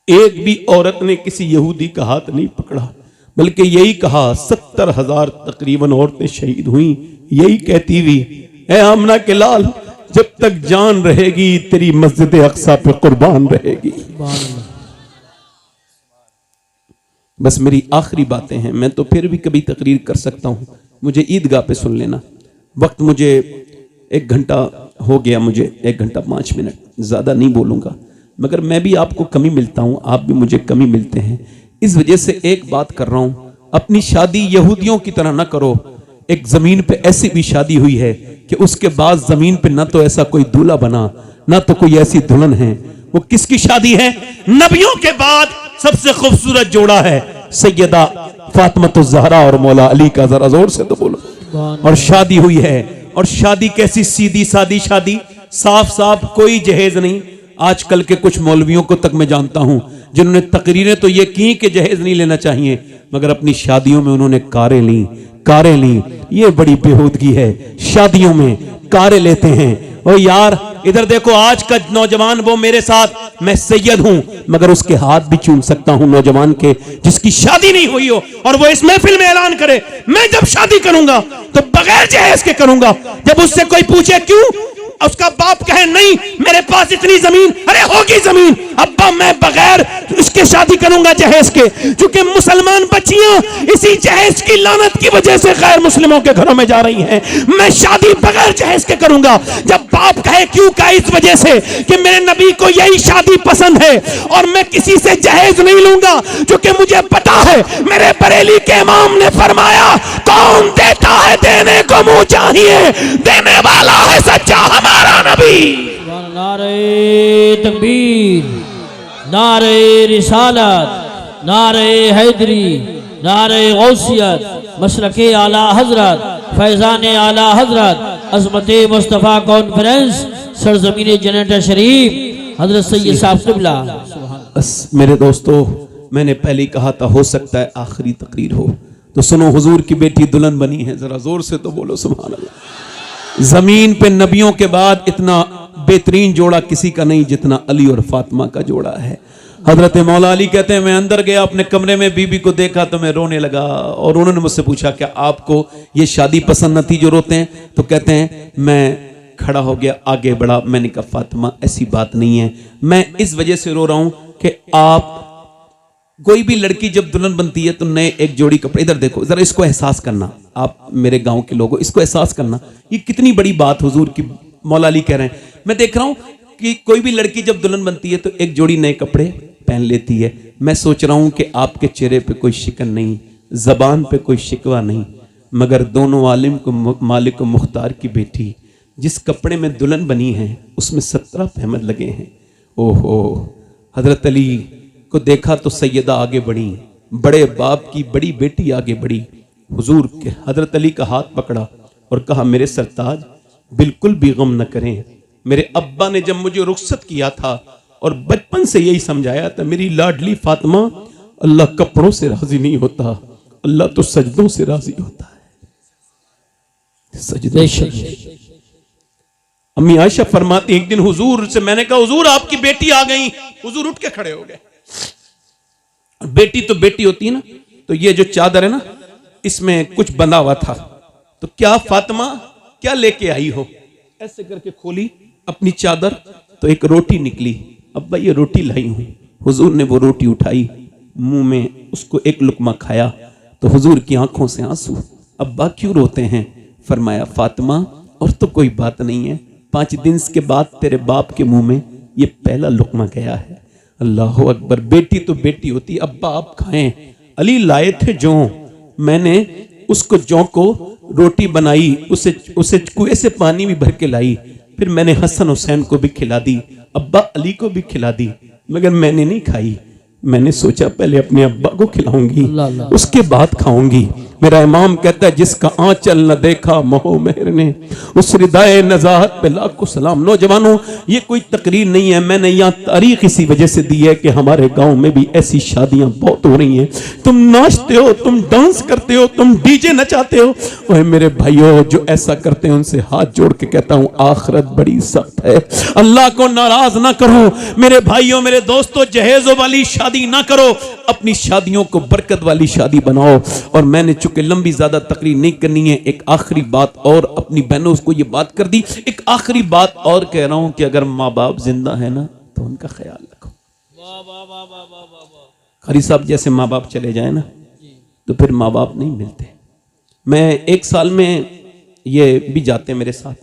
एक भी औरत ने किसी यहूदी का हाथ नहीं पकड़ा, बल्कि यही कहा 70,000 तकरीबन औरतें शहीद हुई, यही कहती हुई, ए आमना के लाल, जब तक जान रहेगी तेरी मस्जिद अक्सा पे कुर्बान रहेगी। बस मेरी आखिरी बातें हैं, मैं तो फिर भी कभी तकरीर कर सकता हूं, मुझे ईदगाह पे सुन लेना। वक्त मुझे 1 घंटा हो गया, मुझे 1 घंटा 5 मिनट, ज़्यादा नहीं बोलूँगा, मगर मैं भी आपको कमी मिलता हूँ, आप भी मुझे कमी मिलते हैं। इस वजह से एक बात कर रहा हूँ, अपनी शादी यहूदियों की तरह ना करो। एक ज़मीन पे ऐसी भी शादी हुई है कि उसके बाद ज़मीन पे ना तो ऐसा कोई दूल्हा बना, ना तो कोई ऐसी दुल्हन है। वो किसकी शादी है? नबियों के बाद सबसे खूबसूरत जोड़ा है सैयदा फातिमा ज़हरा और मौला अली का, जरा जोर से तो बोलो। और शादी हुई है, और शादी कैसी सीधी सादी शादी, साफ साफ, कोई जहेज नहीं। आजकल के कुछ मौलवियों को तक मैं जानता हूं जिन्होंने तकरीरें तो ये की कि जहेज नहीं लेना चाहिए, मगर अपनी शादियों में उन्होंने कारें ली। ये बड़ी बेहूदगी है, शादियों में कारें लेते हैं। ओ यार इधर देखो, आज का नौजवान वो मेरे साथ, मैं सैयद हूं मगर उसके हाथ भी चूम सकता हूं नौजवान के जिसकी शादी नहीं हुई हो, और वो इस महफिल में ऐलान करे मैं जब शादी करूंगा तो बगैर जहेज के करूंगा। जब उससे कोई पूछे क्यों, उसका बाप कहे नहीं मेरे पास इतनी जमीन, अरे होगी जमीन, अब्बा मैं बगैर उसके शादी करूंगा जहेज के। क्योंकि मुसलमान बच्चियां इसी जहेज की लानत की वजह से गैर मुस्लिमों के घरों में जा रही हैं। मैं शादी बगैर जहेज के करूंगा। जब बाप कहे क्यों, का इस वजह से कि मेरे नबी को यही शादी पसंद है और मैं किसी से जहेज नहीं लूंगा, क्योंकि मुझे पता है मेरे बरेली के इमाम ने फरमाया कौन देता है देने को मुंह चाहिए, देने वाला है सच्चा हमारा नबी। नारे तकबीर, नारे रिसालत, नारे हैदरी, नारे गौसियत, मसलके आला हजरत, फैजान आला हजरत, अजमत मुस्तफ़ा कॉन्फ्रेंस, सरजमीन जन्नत शरीफ, हजरत सैयद साहब क़िबला। बस मेरे दोस्तों, मैंने पहले ही कहा था हो सकता है आखिरी तकरीर हो, तो सुनो हुजूर की बेटी दुल्हन बनी है, जरा जोर से तो बोलो सुभान अल्लाह। जमीन पे नबियों के बाद इतना बेहतरीन जोड़ा किसी का नहीं जितना अली और फातिमा का जोड़ा है। हजरत मौला अली कहते हैं मैं अंदर गया अपने कमरे में, बीबी को देखा तो मैं रोने लगा, और उन्होंने मुझसे पूछा क्या आपको ये शादी पसंद न थी जो रोते हैं? तो कहते हैं मैं खड़ा हो गया, आगे बढ़ा, मैंने कहा फातिमा ऐसी बात नहीं है, मैं इस वजह से रो रहा हूं कि आप कोई भी लड़की जब दुल्हन बनती है तो नए एक जोड़ी कपड़े, इधर देखो जरा, इसको एहसास करना, आप मेरे गांव के लोगों इसको एहसास करना, ये कितनी बड़ी बात हुजूर की मौला अली कह रहे हैं। मैं देख रहा हूं कि कोई भी लड़की जब दुल्हन बनती है तो एक जोड़ी नए कपड़े पहन लेती है। मैं सोच रहा हूं कि आपके चेहरे पे कोई शिकन नहीं, जबान पे कोई शिकवा नहीं, मगर दोनों आलिम को मालिक को मुख्तार की बेटी जिस कपड़े में दुल्हन बनी है उसमें 17 अहमद लगे हैं। ओहो, हजरत अली को देखा तो सैयदा आगे बढ़ी, बड़े बाप की बड़ी बेटी आगे बढ़ी, हुजूर के हजरत अली का हाथ पकड़ा और कहा मेरे सरताज बिल्कुल भी गम न करें। मेरे अब्बा ने जब मुझे रुखसत किया था और बचपन से यही समझाया था मेरी लाडली फातिमा, अल्लाह कपड़ों से राजी नहीं होता, अल्लाह तो सजदों से राजी होता है। सजदों से। अम्मी आयशा फरमाती एक दिन हुजूर से मैंने कहा हुजूर आपकी बेटी आ गई, हुजूर उठ के खड़े हो गए। बेटी तो बेटी होती है ना, तो ये जो चादर है ना इसमें कुछ बंधा हुआ था, तो क्या फातिमा क्या लेके आई हो? ऐसे करके खोली अपनी चादर तो एक रोटी निकली, अब्बा ये रोटी लाई हूं। हुजूर ने वो रोटी उठाई, मुंह में उसको एक लुकमा खाया तो हुजूर की आंखों से आंसू। अब्बा क्यों रोते हैं? फरमाया फातिमा और तो कोई बात नहीं है, 5 दिन के बाद तेरे बाप के मुंह में ये पहला लुकमा गया है। अल्लाह अकबर, बेटी तो बेटी होती, अब्बा आप खाएं। अली लाए थे जौ, मैंने उसको जौ को रोटी बनाई, उसे कुएं से पानी भी भर के लाई, फिर मैंने हसन हुसैन को भी खिला दी, अब्बा अली को भी खिला दी, मगर मैंने नहीं खाई। मैंने सोचा पहले अपने अब्बा को खिलाऊंगी उसके बाद खाऊंगी। मेरा इमाम कहता है जिसका आंचल न देखा मोह मेहर ने, उस हृदय नजाहत पे लाखों सलाम। नौजवानों ये कोई तकरीर नहीं है, मैंने यहाँ तारीख इसी वजह से दी है कि हमारे गांव में भी ऐसी शादियां बहुत हो रही हैं। तुम नाचते हो, तुम डांस करते हो, तुम डीजे नचाते हो, ओए मेरे भाइयों जो ऐसा करते हैं उनसे हाथ जोड़ के कहता हूं आखिरत बड़ी सख्त है, अल्लाह को नाराज ना करो। मेरे भाइयों मेरे दोस्तों जहेजों वाली शादी ना करो, अपनी शादियों को बरकत वाली शादी बनाओ। और मैंने चूंकि लंबी ज्यादा तकरीर नहीं करनी है, एक आखिरी बात और अपनी बहनों को ये बात कर दी, एक आखिरी बात और कह रहा हूं कि अगर माँ बाप जिंदा है ना तो उनका ख्याल रखो। खरी साहब जैसे माँ बाप चले जाए ना तो फिर माँ बाप नहीं मिलते। मैं 1 साल में ये भी जाते हैं मेरे साथ,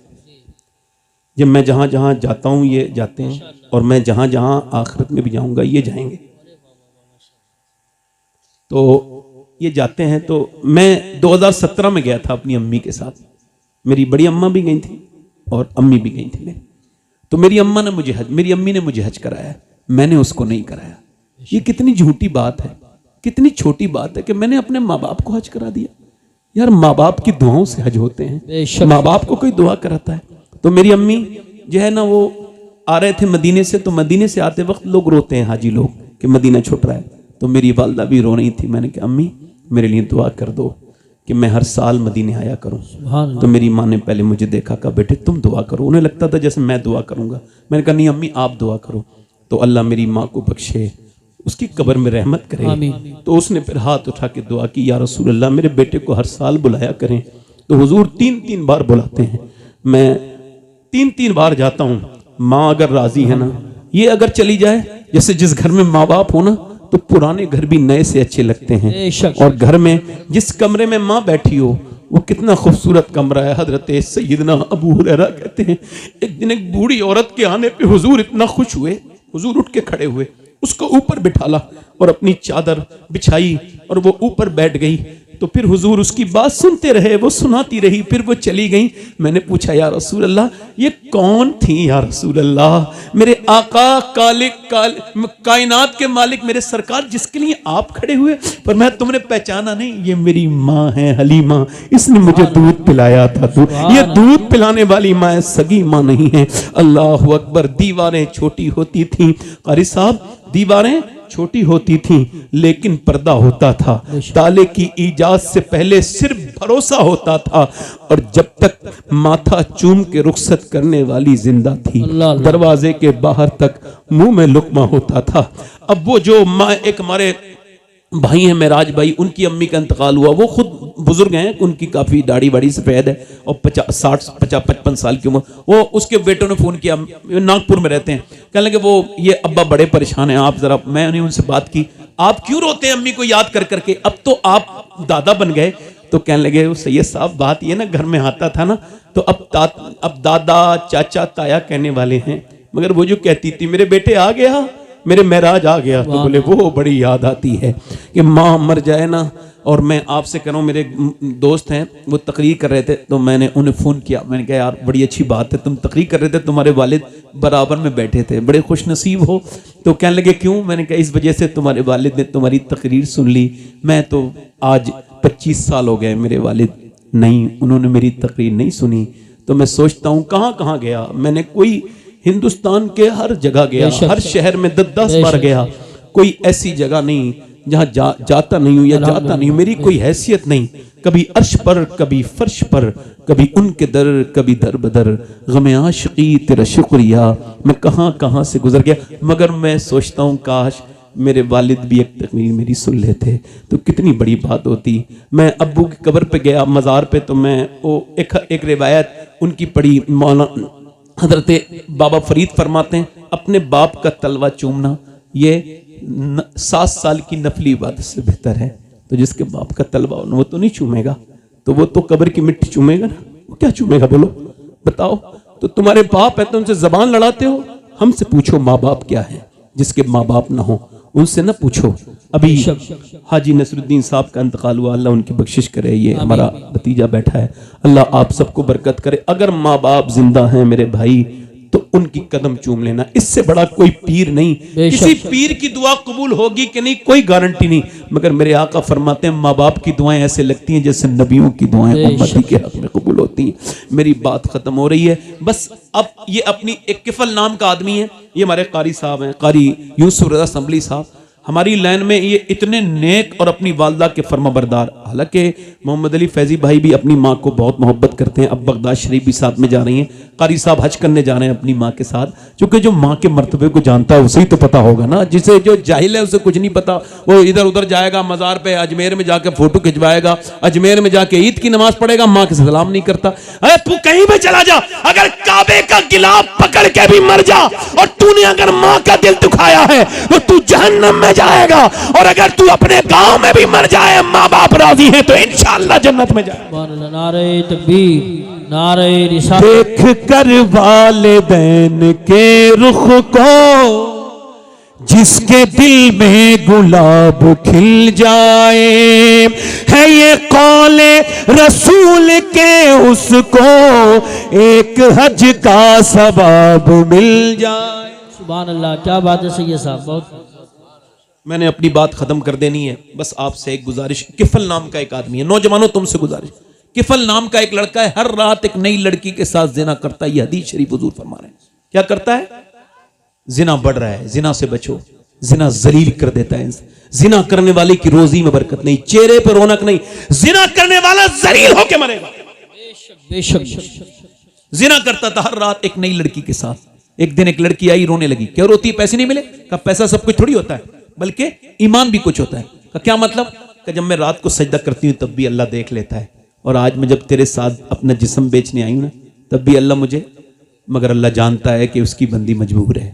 जब मैं जहां जहां जाता हूं ये जाते हैं, और मैं जहां जहां आखिरत में भी जाऊंगा ये जाएंगे, तो ये जाते हैं। तो मैं 2017 में गया था अपनी अम्मी के साथ, मेरी बड़ी अम्मा भी गई थी और अम्मी भी गई थी। तो मेरी अम्मी ने मुझे हज कराया, मैंने उसको नहीं कराया। ये कितनी झूठी बात है, कितनी छोटी बात है कि मैंने अपने माँ बाप को हज करा दिया। यार माँ बाप की दुआओं से हज होते हैं, माँ बाप को कोई दुआ कराता है। तो मेरी अम्मी जो है ना वो आ रहे थे मदीने से, तो मदीने से आते वक्त लोग रोते हैं हाजी लोग कि मदीना छूट रहा है, तो मेरी वालदा भी रो रही थी। मैंने कहा अम्मी मेरे लिए दुआ कर दो कि मैं हर साल मदीने आया करूं। सुभान तो मेरी माँ ने पहले मुझे देखा, कहा बेटे तुम दुआ करो। उन्हें लगता था जैसे मैं दुआ करूंगा। मैंने कहा नहीं अम्मी आप दुआ करो। तो अल्लाह मेरी माँ को बख्शे, उसकी कब्र में रहमत करे। आमीन। तो उसने फिर हाथ उठा के दुआ की, या रसूल अल्लाह मेरे बेटे को हर साल बुलाया करें। तो हुजूर 3-3 बार बुलाते हैं, मैं 3-3 बार जाता हूँ। माँ अगर राजी है ना, ये अगर चली जाए, जैसे जिस घर में माँ बाप हो ना, तो पुराने घर भी नए से अच्छे लगते हैं। बेशक। और घर में जिस कमरे में माँ बैठी हो वो कितना खूबसूरत कमरा है। हजरत सैयदना अबू हुरैरा कहते हैं एक दिन एक बूढ़ी औरत के आने पे हुजूर इतना खुश हुए, हुजूर उठ के खड़े हुए, उसको ऊपर बिठाला और अपनी चादर बिछाई और वो ऊपर बैठ गई। तो फिर हुजूर उसकी बात सुनते रहे, वो सुनाती रही, फिर वो चली गई। मैंने पूछा या रसूल अल्लाह ये कौन थी या रसूल अल्लाह? मेरे आका कायनात के मालिक मेरे सरकार जिसके लिए आप खड़े हुए, पर मैं तुमने पहचाना नहीं, ये मेरी माँ है हलीमा, इसने मुझे दूध पिलाया था। ये दूध पिलाने वाली माँ है, सगी माँ नहीं है। अल्लाह अकबर। दीवारें छोटी होती थी कारी साहब, दीवारें छोटी होती थी लेकिन पर्दा होता था। ताले की इजाज़त से पहले सिर्फ भरोसा होता था, और जब तक माथा चूम के रुखसत करने वाली जिंदा थी, दरवाजे के बाहर तक मुंह में लुकमा होता था। अब वो जो माँ, एक हमारे भाई हैं मेराज भाई, उनकी अम्मी का इंतकाल हुआ। वो खुद बुजुर्ग हैं, उनकी काफ़ी दाढ़ी वाड़ी सफ़ेद है और 50-55 साल की उम्र। वो उसके बेटों ने फ़ोन किया, नागपुर में रहते हैं, कहने लगे वो ये अब्बा बड़े परेशान हैं, आप ज़रा। मैंने उनसे बात की, आप क्यों रोते हैं अम्मी को याद कर करके, अब तो आप दादा बन गए। तो कहने लगे सैयद साहब बात ये ना, घर में आता था ना तो अब दादा चाचा ताया कहने वाले हैं, मगर वो जो कहती थी मेरे बेटे आ गया, मेरे महराज आ गया, तो बोले वो बड़ी याद आती है कि माँ मर जाए ना। और मैं आपसे कह रहा हूँ, मेरे दोस्त हैं वो तकरीर कर रहे थे, तो मैंने उन्हें फ़ोन किया, मैंने कहा यार बड़ी अच्छी बात है, तुम तकरीर कर रहे थे, तुम्हारे वालिद बराबर में बैठे थे, बड़े खुश नसीब हो। तो कहने लगे क्यों? मैंने कहा इस वजह से तुम्हारे वालिद ने तुम्हारी तकरीर सुन ली। मैं तो आज 25 साल हो गए, मेरे वालिद नहीं, उन्होंने मेरी तकरीर नहीं सुनी। तो मैं सोचता हूँ कहाँ कहाँ गया मैंने, कोई हिंदुस्तान के हर जगह गया, हर शहर में 10 बार गया, कोई ऐसी जगह नहीं जहाँ जाता नहीं हूँ या जाता नहीं हूँ। मेरी कोई हैसियत नहीं, कभी अर्श पर कभी फर्श पर, कभी उनके दर कभी दर बदर, गमे आशिकी तेरा शुक्रिया, मैं कहाँ कहाँ से गुजर गया। मगर मैं सोचता हूँ काश मेरे वालिद भी एक तकरीर मेरी सुन लेते तो कितनी बड़ी बात होती। मैं अब्बू की कब्र पे गया, मज़ार पे, तो मैं वो एक रिवायत उनकी पढ़ी। मौलाना हजरत बाबा फरीद फरमाते हैं अपने बाप का तलवा चूमना ये 7 साल की नफली इबादत से बेहतर है। तो जिसके बाप का तलवा हो वो तो नहीं चूमेगा, तो वो तो कब्र की मिट्टी चूमेगा ना, वो क्या चूमेगा बोलो बताओ। तो तुम्हारे बाप है तो उनसे जबान लड़ाते हो, हमसे पूछो माँ बाप क्या है। जिसके माँ बाप ना हो उनसे ना पूछो। अभी हाजी नसरुद्दीन साहब का इंतकाल हुआ, अल्लाह उनकी बख्शिश करे। ये हमारा भतीजा बैठा है, अल्लाह आप सबको बरकत करे। अगर माँ बाप जिंदा हैं मेरे भाई तो उनकी कदम चूम लेना, इससे बड़ा कोई पीर नहीं। किसी पीर की दुआ कबूल होगी कि नहीं कोई गारंटी नहीं, मगर मेरे आका फरमाते हैं माँ बाप की दुआएं ऐसे लगती हैं जैसे नबियों की दुआएं उम्मती के हक में कबूल होती हैं। मेरी बात खत्म हो रही है बस। अब ये अपनी एक किफल नाम का आदमी है, ये हमारे कारी साहब हैं, कारी यूसुफ रज़ा संभली साहब, हमारी लाइन में ये इतने नेक और अपनी वालदा के फर्माबरदार। हालांकि मोहम्मद अली फैजी भाई भी अपनी माँ को बहुत मोहब्बत करते हैं। अब बगदाद शरीफ भी साथ में जा रही हैं, कारी साहब हज करने जा रहे हैं अपनी माँ के साथ, क्योंकि जो माँ के मर्तबे को जानता है उसे ही तो पता होगा ना, जिसे जो जाहिल है उसे कुछ नहीं पता। वो इधर उधर जाएगा, मज़ार पे अजमेर में जाके फोटो खिंचवाएगा, अजमेर में जाके ईद की नमाज पढ़ेगा, माँ के सलाम नहीं करता। अरे तू कहीं भी चला जा, अगर काबे का गिलाफ पकड़ के भी मर जा और तूने अगर माँ का दिल दुखाया है तो तू जहन्नम में जाएगा, और अगर तू अपने गांव में भी मर जाए माँ बाप राजी हैं तो इंशाअल्लाह जन्नत में जाएगा। नारे तकबीर, नारे रिसालत। देख कर वालिदैन के रुख को जिसके दिल में गुलाब खिल जाए, है ये कौले रसूल के उसको एक हज का सवाब मिल जाए। सुभान अल्लाह, क्या बात है सैयद साहब। बहुत मैंने अपनी बात खत्म कर देनी है, बस आपसे एक गुजारिश। किफल नाम का एक आदमी है, नौजवानों तुमसे गुजारिश, किफल नाम का एक लड़का है, हर रात एक नई लड़की के साथ जिना करता है। ये हदीस शरीफ हुजूर फरमा रहे हैं। क्या करता है? जिना बढ़ रहा है, जिना से बचो। जिना जलील कर देता है इंसान। जिना करने वाले की रोजी में बरकत नहीं, चेहरे पर रौनक नहीं, जिना करने वाला जलील होके मरेगा। बेशक जिना करता था हर रात एक नई लड़की के साथ। एक दिन एक लड़की आई, रोने लगी। क्यों रोती है? पैसे नहीं मिले? कहा पैसा सब कुछ थोड़ी होता है, बल्कि ईमान भी कुछ होता है। कहा क्या मतलब? कहा जब मैं रात को सजदा करती हूँ तब भी अल्लाह देख लेता है, और आज मैं जब तेरे साथ अपना जिस्म बेचने आई हूं ना तब भी अल्लाह मुझे, मगर अल्लाह जानता है कि उसकी बंदी मजबूर है,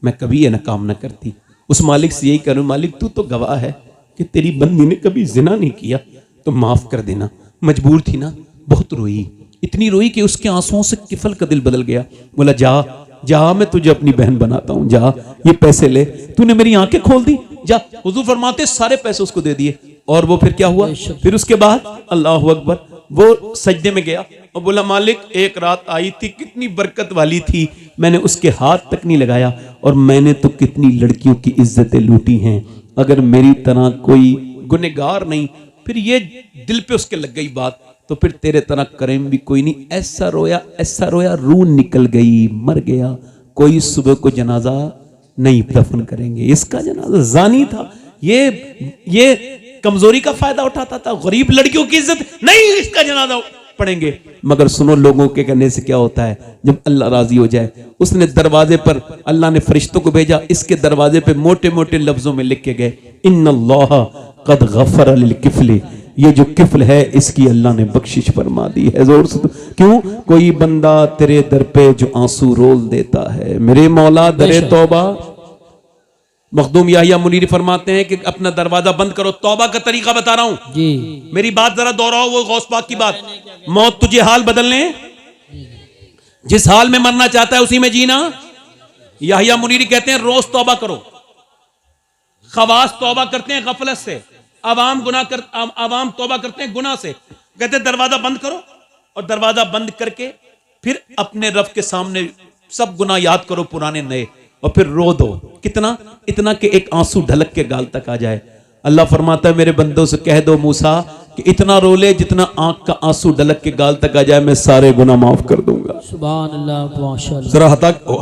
मैं कभी ये ना काम ना करती। उस मालिक से यही करूं, मालिक तू तो गवाह है कि तेरी बंदी ने कभी जिना नहीं किया, तो माफ कर देना। मजबूर थी ना, बहुत रोई, इतनी रोई कि उसके आंसुओं से किफल का दिल बदल गया। बोला जा जा, मैं तुझे अपनी बहन बनाता हूं, जा ये पैसे ले, तूने मेरी आंखें खोल दी, जा। हुजूर फरमाते सारे पैसे उसको दे दिए। और वो फिर क्या हुआ? फिर उसके बाद अल्लाह अकबर, वो सजदे में गया और बोला मालिक एक रात आई थी कितनी बरकत वाली थी, मैंने उसके हाथ तक नहीं लगाया, और मैंने तो कितनी लड़कियों की इज्जतें लूटी हैं। अगर मेरी तरह कोई गुनहगार नहीं, फिर ये दिल पे उसके लग गई बात, तो फिर तेरे तरह करेम भी कोई नहीं। ऐसा रोया, रूह निकल गई, मर गया। कोई सुबह को जनाजा नहीं दफन करेंगे। इसका जनाजा जानी था, ये कमजोरी का फायदा उठाता था, गरीब लड़कियों की इज्जत नहीं, इसका जनाजा पढ़ेंगे। मगर सुनो, लोगों के कहने से क्या होता है? जब अल्लाह राजी हो जाए, उसने दरवाजे पर, अल्लाह ने फरिश्तों को भेजा, इसके दरवाजे पे मोटे मोटे लफ्जों में लिख के गए, इन्नल्लाह कद गफर लिल किफली, ये जो किफल है इसकी अल्लाह ने बख्शिश फरमा दी है। जोर से क्यों? कोई बंदा तेरे दर पे जो आंसू रोल देता है, मेरे मौला दरे तौबा। मखदूम याहिया मुनीरी फरमाते हैं कि अपना दरवाजा बंद करो। तौबा का तरीका बता रहा हूं जी, मेरी बात जरा दोहराओ, वो गौस पाक की बात। मौत तुझे हाल बदलने, जिस हाल में मरना चाहता है उसी में जीना। याहिया मुनीरी कहते हैं रोज तौबा करो। खवास तौबा करते हैं गफलत से, आवाम तौबा करते हैं गुनाह से। कहते हैं दरवाजा बंद करो, और दरवाजा बंद करके फिर अपने रब के सामने सब गुनाह याद करो, पुराने नए, और फिर रो दो। कितना? इतना कि एक आंसू ढलक के गाल तक आ जाए। अल्लाह फरमाता है मेरे बंदों से कह दो मूसा कि इतना रो ले जितना आंख का आंसू ढलक के गाल तक आ जाए, मैं सारे गुनाह माफ कर दूंगा। सुभान अल्लाह, माशाअल्लाह। जरा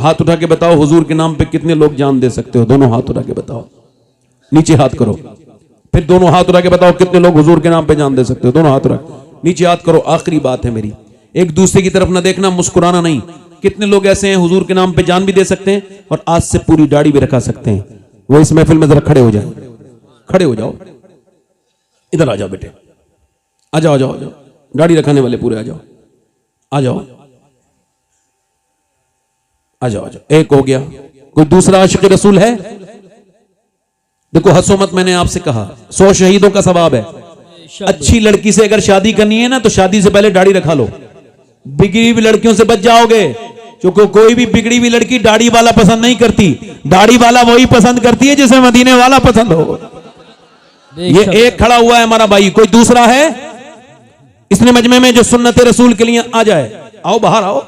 हाथ उठा के बताओ, हुजूर के नाम पे कितने लोग जान दे सकते हो? दोनों हाथ उठा के बताओ, नीचे हाथ करो, फिर दोनों हाथ उठा के बताओ कितने लोग हुजूर के नाम पे जान दे सकते हो? दोनों हाथ उठा, नीचे हाथ करो। आखिरी बात है मेरी, एक दूसरे की तरफ ना देखना, मुस्कुराना नहीं। कितने लोग ऐसे हैं हुजूर के नाम पे जान भी दे सकते हैं और आज से पूरी दाढ़ी भी रखा सकते हैं? वो इस महफिल में जरा खड़े हो जाओ, खड़े हो जाओ, इधर आ जाओ बेटे, आ जाओ, आ जाओ, आ जाओ, दाढ़ी रखने वाले पूरे आ जाओ, आ जाओ, आ जाओ, आ जाओ। एक हो गया। कोई दूसरा आशिक रसूल है? देखो हंसो मत, मैंने आपसे कहा 100 शहीदों का सवाब है। अच्छी लड़की से अगर शादी करनी है ना तो शादी से पहले दाढ़ी रखा लो, बिगड़ी हुई लड़कियों से बच जाओगे। क्योंकि कोई भी बिगड़ी हुई लड़की दाढ़ी वाला पसंद नहीं करती, दाढ़ी वाला वही पसंद करती है जिसे मदीने वाला पसंद हो। ये एक खड़ा हुआ है हमारा भाई, कोई दूसरा है इसने मजमे में जो सुन्नत रसूल के लिए आ जाए? आओ बाहर आओ,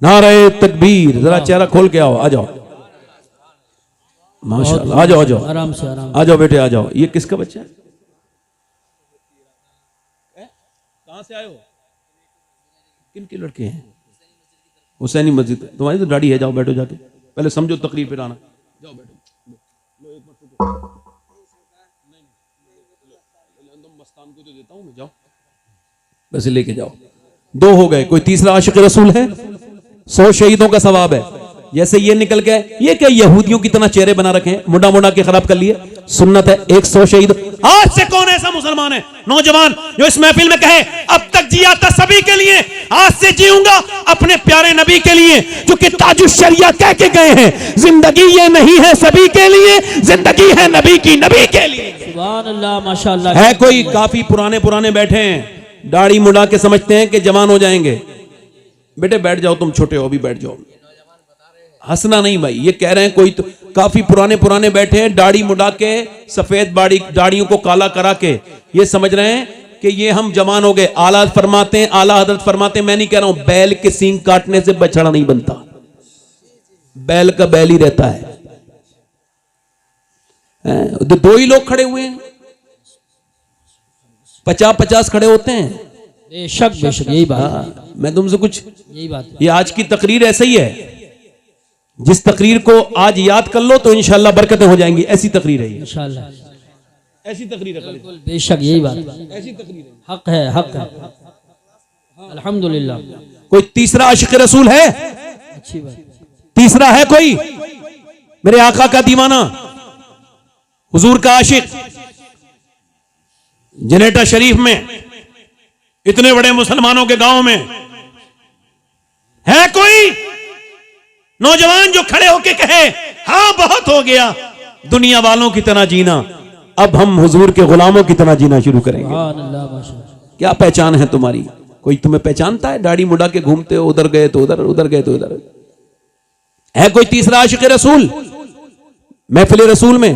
नारे तकबीर, जरा चेहरा खोल के आओ, आ जाओ, माशाल्लाह, आ जाओ, आ जाओ, आराम से, आराम आ जाओ बेटे, आ जाओ। ये किसका बच्चा है? कहां से आए हो? किन के लड़के हैं? हुसैनी मस्जिद। तुम्हारी तो दाढ़ी है, जाओ बैठो जाके, पहले समझो तकरीर फिर आना, जाओ बैठो। मस्तान को तो देता हूं मैं, जाओ वैसे लेके जाओ। 2 हो गए। कोई तीसरा आशिक रसूल है? 100 शहीदों का सवाब है। जैसे ये निकल गए, ये क्या यहूदियों की तरह चेहरे बना रखे हैं, मुंडा मुंडा के खराब कर लिए? सुन्नत है 100 शहीद। आज से कौन ऐसा मुसलमान है नौजवान जो इस महफिल में कहे अब तक जिया था सभी के लिए, आज से जीऊंगा अपने प्यारे नबी के लिए, जो कि ताजुश शरिया कह के गए हैं, जिंदगी ये नहीं है सभी के लिए, जिंदगी है नबी की, नबी के लिए। सुभान अल्लाह, माशाअल्लाह। है कोई काफी पुराने पुराने बैठे हैं, दाढ़ी मुड़ा के समझते हैं कि जवान हो जाएंगे। बेटे बैठ जाओ, तुम छोटे हो अभी, बैठ जाओ। हंसना नहीं भाई, ये कह रहे हैं कोई तो काफी पुराने पुराने बैठे हैं, दाढ़ी मुड़ा के, सफेद दाढ़ियों को काला करा के, ये समझ रहे हैं कि ये हम जवान हो गए। आला फरमाते हैं, आला हजरत फरमाते हैं, मैं नहीं कह रहा हूं, बैल के सींग काटने से बछड़ा नहीं बनता, बैल का बैल ही रहता है। 2 ही लोग खड़े हुए हैं, 50-50 खड़े होते हैं। बेशक बेशक, यही बात। मैं तुमसे कुछ, यही बात, ये आज की तकरीर ऐसा ही है। जिस तकरीर को आज याद कर लो तो इंशाल्लाह बरकतें हो जाएंगी। ऐसी तकरीर है ये, इंशाअल्लाह ऐसी तकरीर है, बेशक यही बात ऐसी तकरीर है। हक है, हक है। अल्हम्दुलिल्लाह। कोई तीसरा आशिक रसूल है? अच्छी बात। तीसरा है कोई? मेरे आका का दीवाना, हुजूर का आशिक, जनेटा शरीफ में इतने बड़े मुसलमानों के गांव में है कोई नौजवान जो खड़े होके कहे हाँ बहुत हो गया, दुनिया वालों की तरह जीना, अब हम हुजूर के गुलामों की तरह जीना शुरू करेंगे। सुभान अल्लाह, माशाअल्लाह। क्या पहचान है तुम्हारी? कोई तुम्हें पहचानता है? दाढ़ी मुड़ा के घूमते हो, उधर गए तो उधर, उधर गए तो उधर। है कोई तीसरा आशिक रसूल महफिल रसूल में?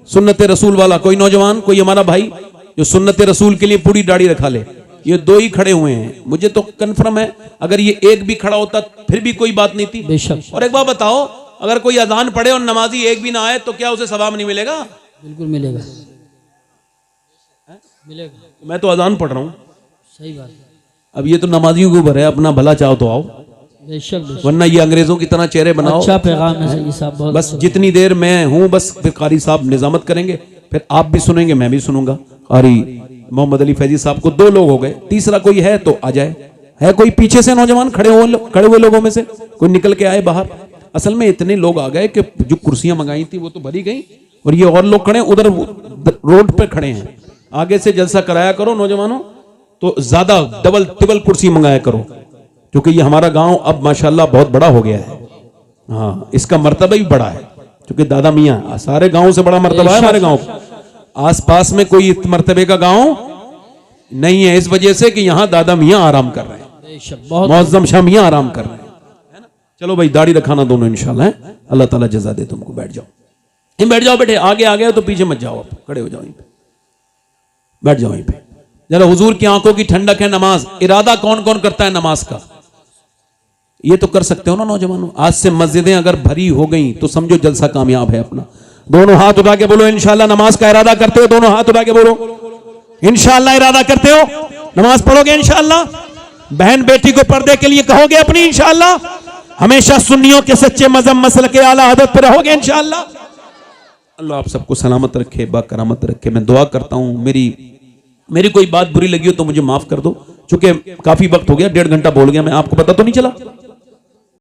सुन्नत रसूल वाला कोई नौजवान, कोई हमारा भाई जो सुन्नत रसूल के लिए पूरी दाढ़ी रखा ले? ये दो ही खड़े हुए हैं। मुझे तो कंफर्म है अगर ये एक भी खड़ा होता फिर भी कोई बात नहीं थी। बेशक। और एक बात बताओ, अगर कोई अजान पढ़े और नमाजी एक भी ना आए तो क्या उसे सवाब नहीं मिलेगा? बिल्कुल मिलेगा, मिलेगा। मैं तो अजान पढ़ रहा हूं, सही बात। अब ये तो नमाजियों के ऊपर है, अपना भला चाहो तो आओ, बेशक, बेशक। वरना ये अंग्रेजों की तरह चेहरे बनाओ। अच्छा पैगाम है सही साहब, बहुत बस जितनी देर मैं हूं बस फिर कारी साहब निजामत करेंगे, फिर आप भी सुनेंगे मैं भी सुनूंगा। कारी मोहम्मद अली फैजी साहब को दो लोग हो गए, तीसरा कोई है तो आ जाए। है कोई पीछे से नौजवान खड़े हुए लोगों में से कोई निकल के आए बाहर? असल में इतने लोग आ गए कि जो कुर्सियां मंगाई थी वो तो भरी गई और ये और लोग खड़े उधर रोड पे खड़े हैं। आगे से जलसा कराया करो नौजवानों, तो ज्यादा डबल टिबल कुर्सी मंगाया करो, क्योंकि ये हमारा गांव अब माशाल्लाह बहुत बड़ा हो गया है। हाँ, इसका मर्तबा भी बड़ा है, क्योंकि दादा मियाँ सारे गांव से बड़ा मर्तबा है हमारे गांव। आसपास में कोई इस मर्तबे का गांव नहीं है, इस वजह से कि यहाँ दादा मियाँ आराम कर रहे हैं, मौज़्ज़म शाह मियाँ आराम कर रहे हैं, है ना। चलो भाई दाढ़ी रखाना दोनों इंशाल्लाह, अल्लाह ताला जज़ा दे तुमको। बैठ जाओ, बैठ जाओ बेटे, आगे आ गए तो पीछे मत जाओ, आप खड़े हो जाओ, यहीं पे बैठ जाओ, यहीं पे। जरा हुजूर की आंखों की ठंडक है नमाज। इरादा कौन कौन करता है नमाज का? ये तो कर सकते हो ना नौजवानों। आज से मस्जिदें अगर भरी हो गई तो समझो जलसा कामयाब है अपना। दोनों हाथ उठा के बोलो इंशाल्लाह नमाज का इरादा करते हो। दोनों हाथ उठा के बोलो इंशाल्लाह इरादा करते हो, नमाज पढ़ोगे इंशाल्लाह। बहन बेटी को पर्दे के लिए कहोगे अपनी इंशाल्लाह। हमेशा सुन्नियों के सच्चे मजहब मसल के आला हदत पर रहोगे इंशाल्लाह। अल्लाह आप सबको सलामत रखे, बाकरामत रखे। मैं दुआ करता हूं मेरी कोई बात बुरी लगी हो तो मुझे माफ कर दो, चूंकि काफी वक्त हो गया, 1.5 घंटा बोल गया मैं। आपको पता तो नहीं चला?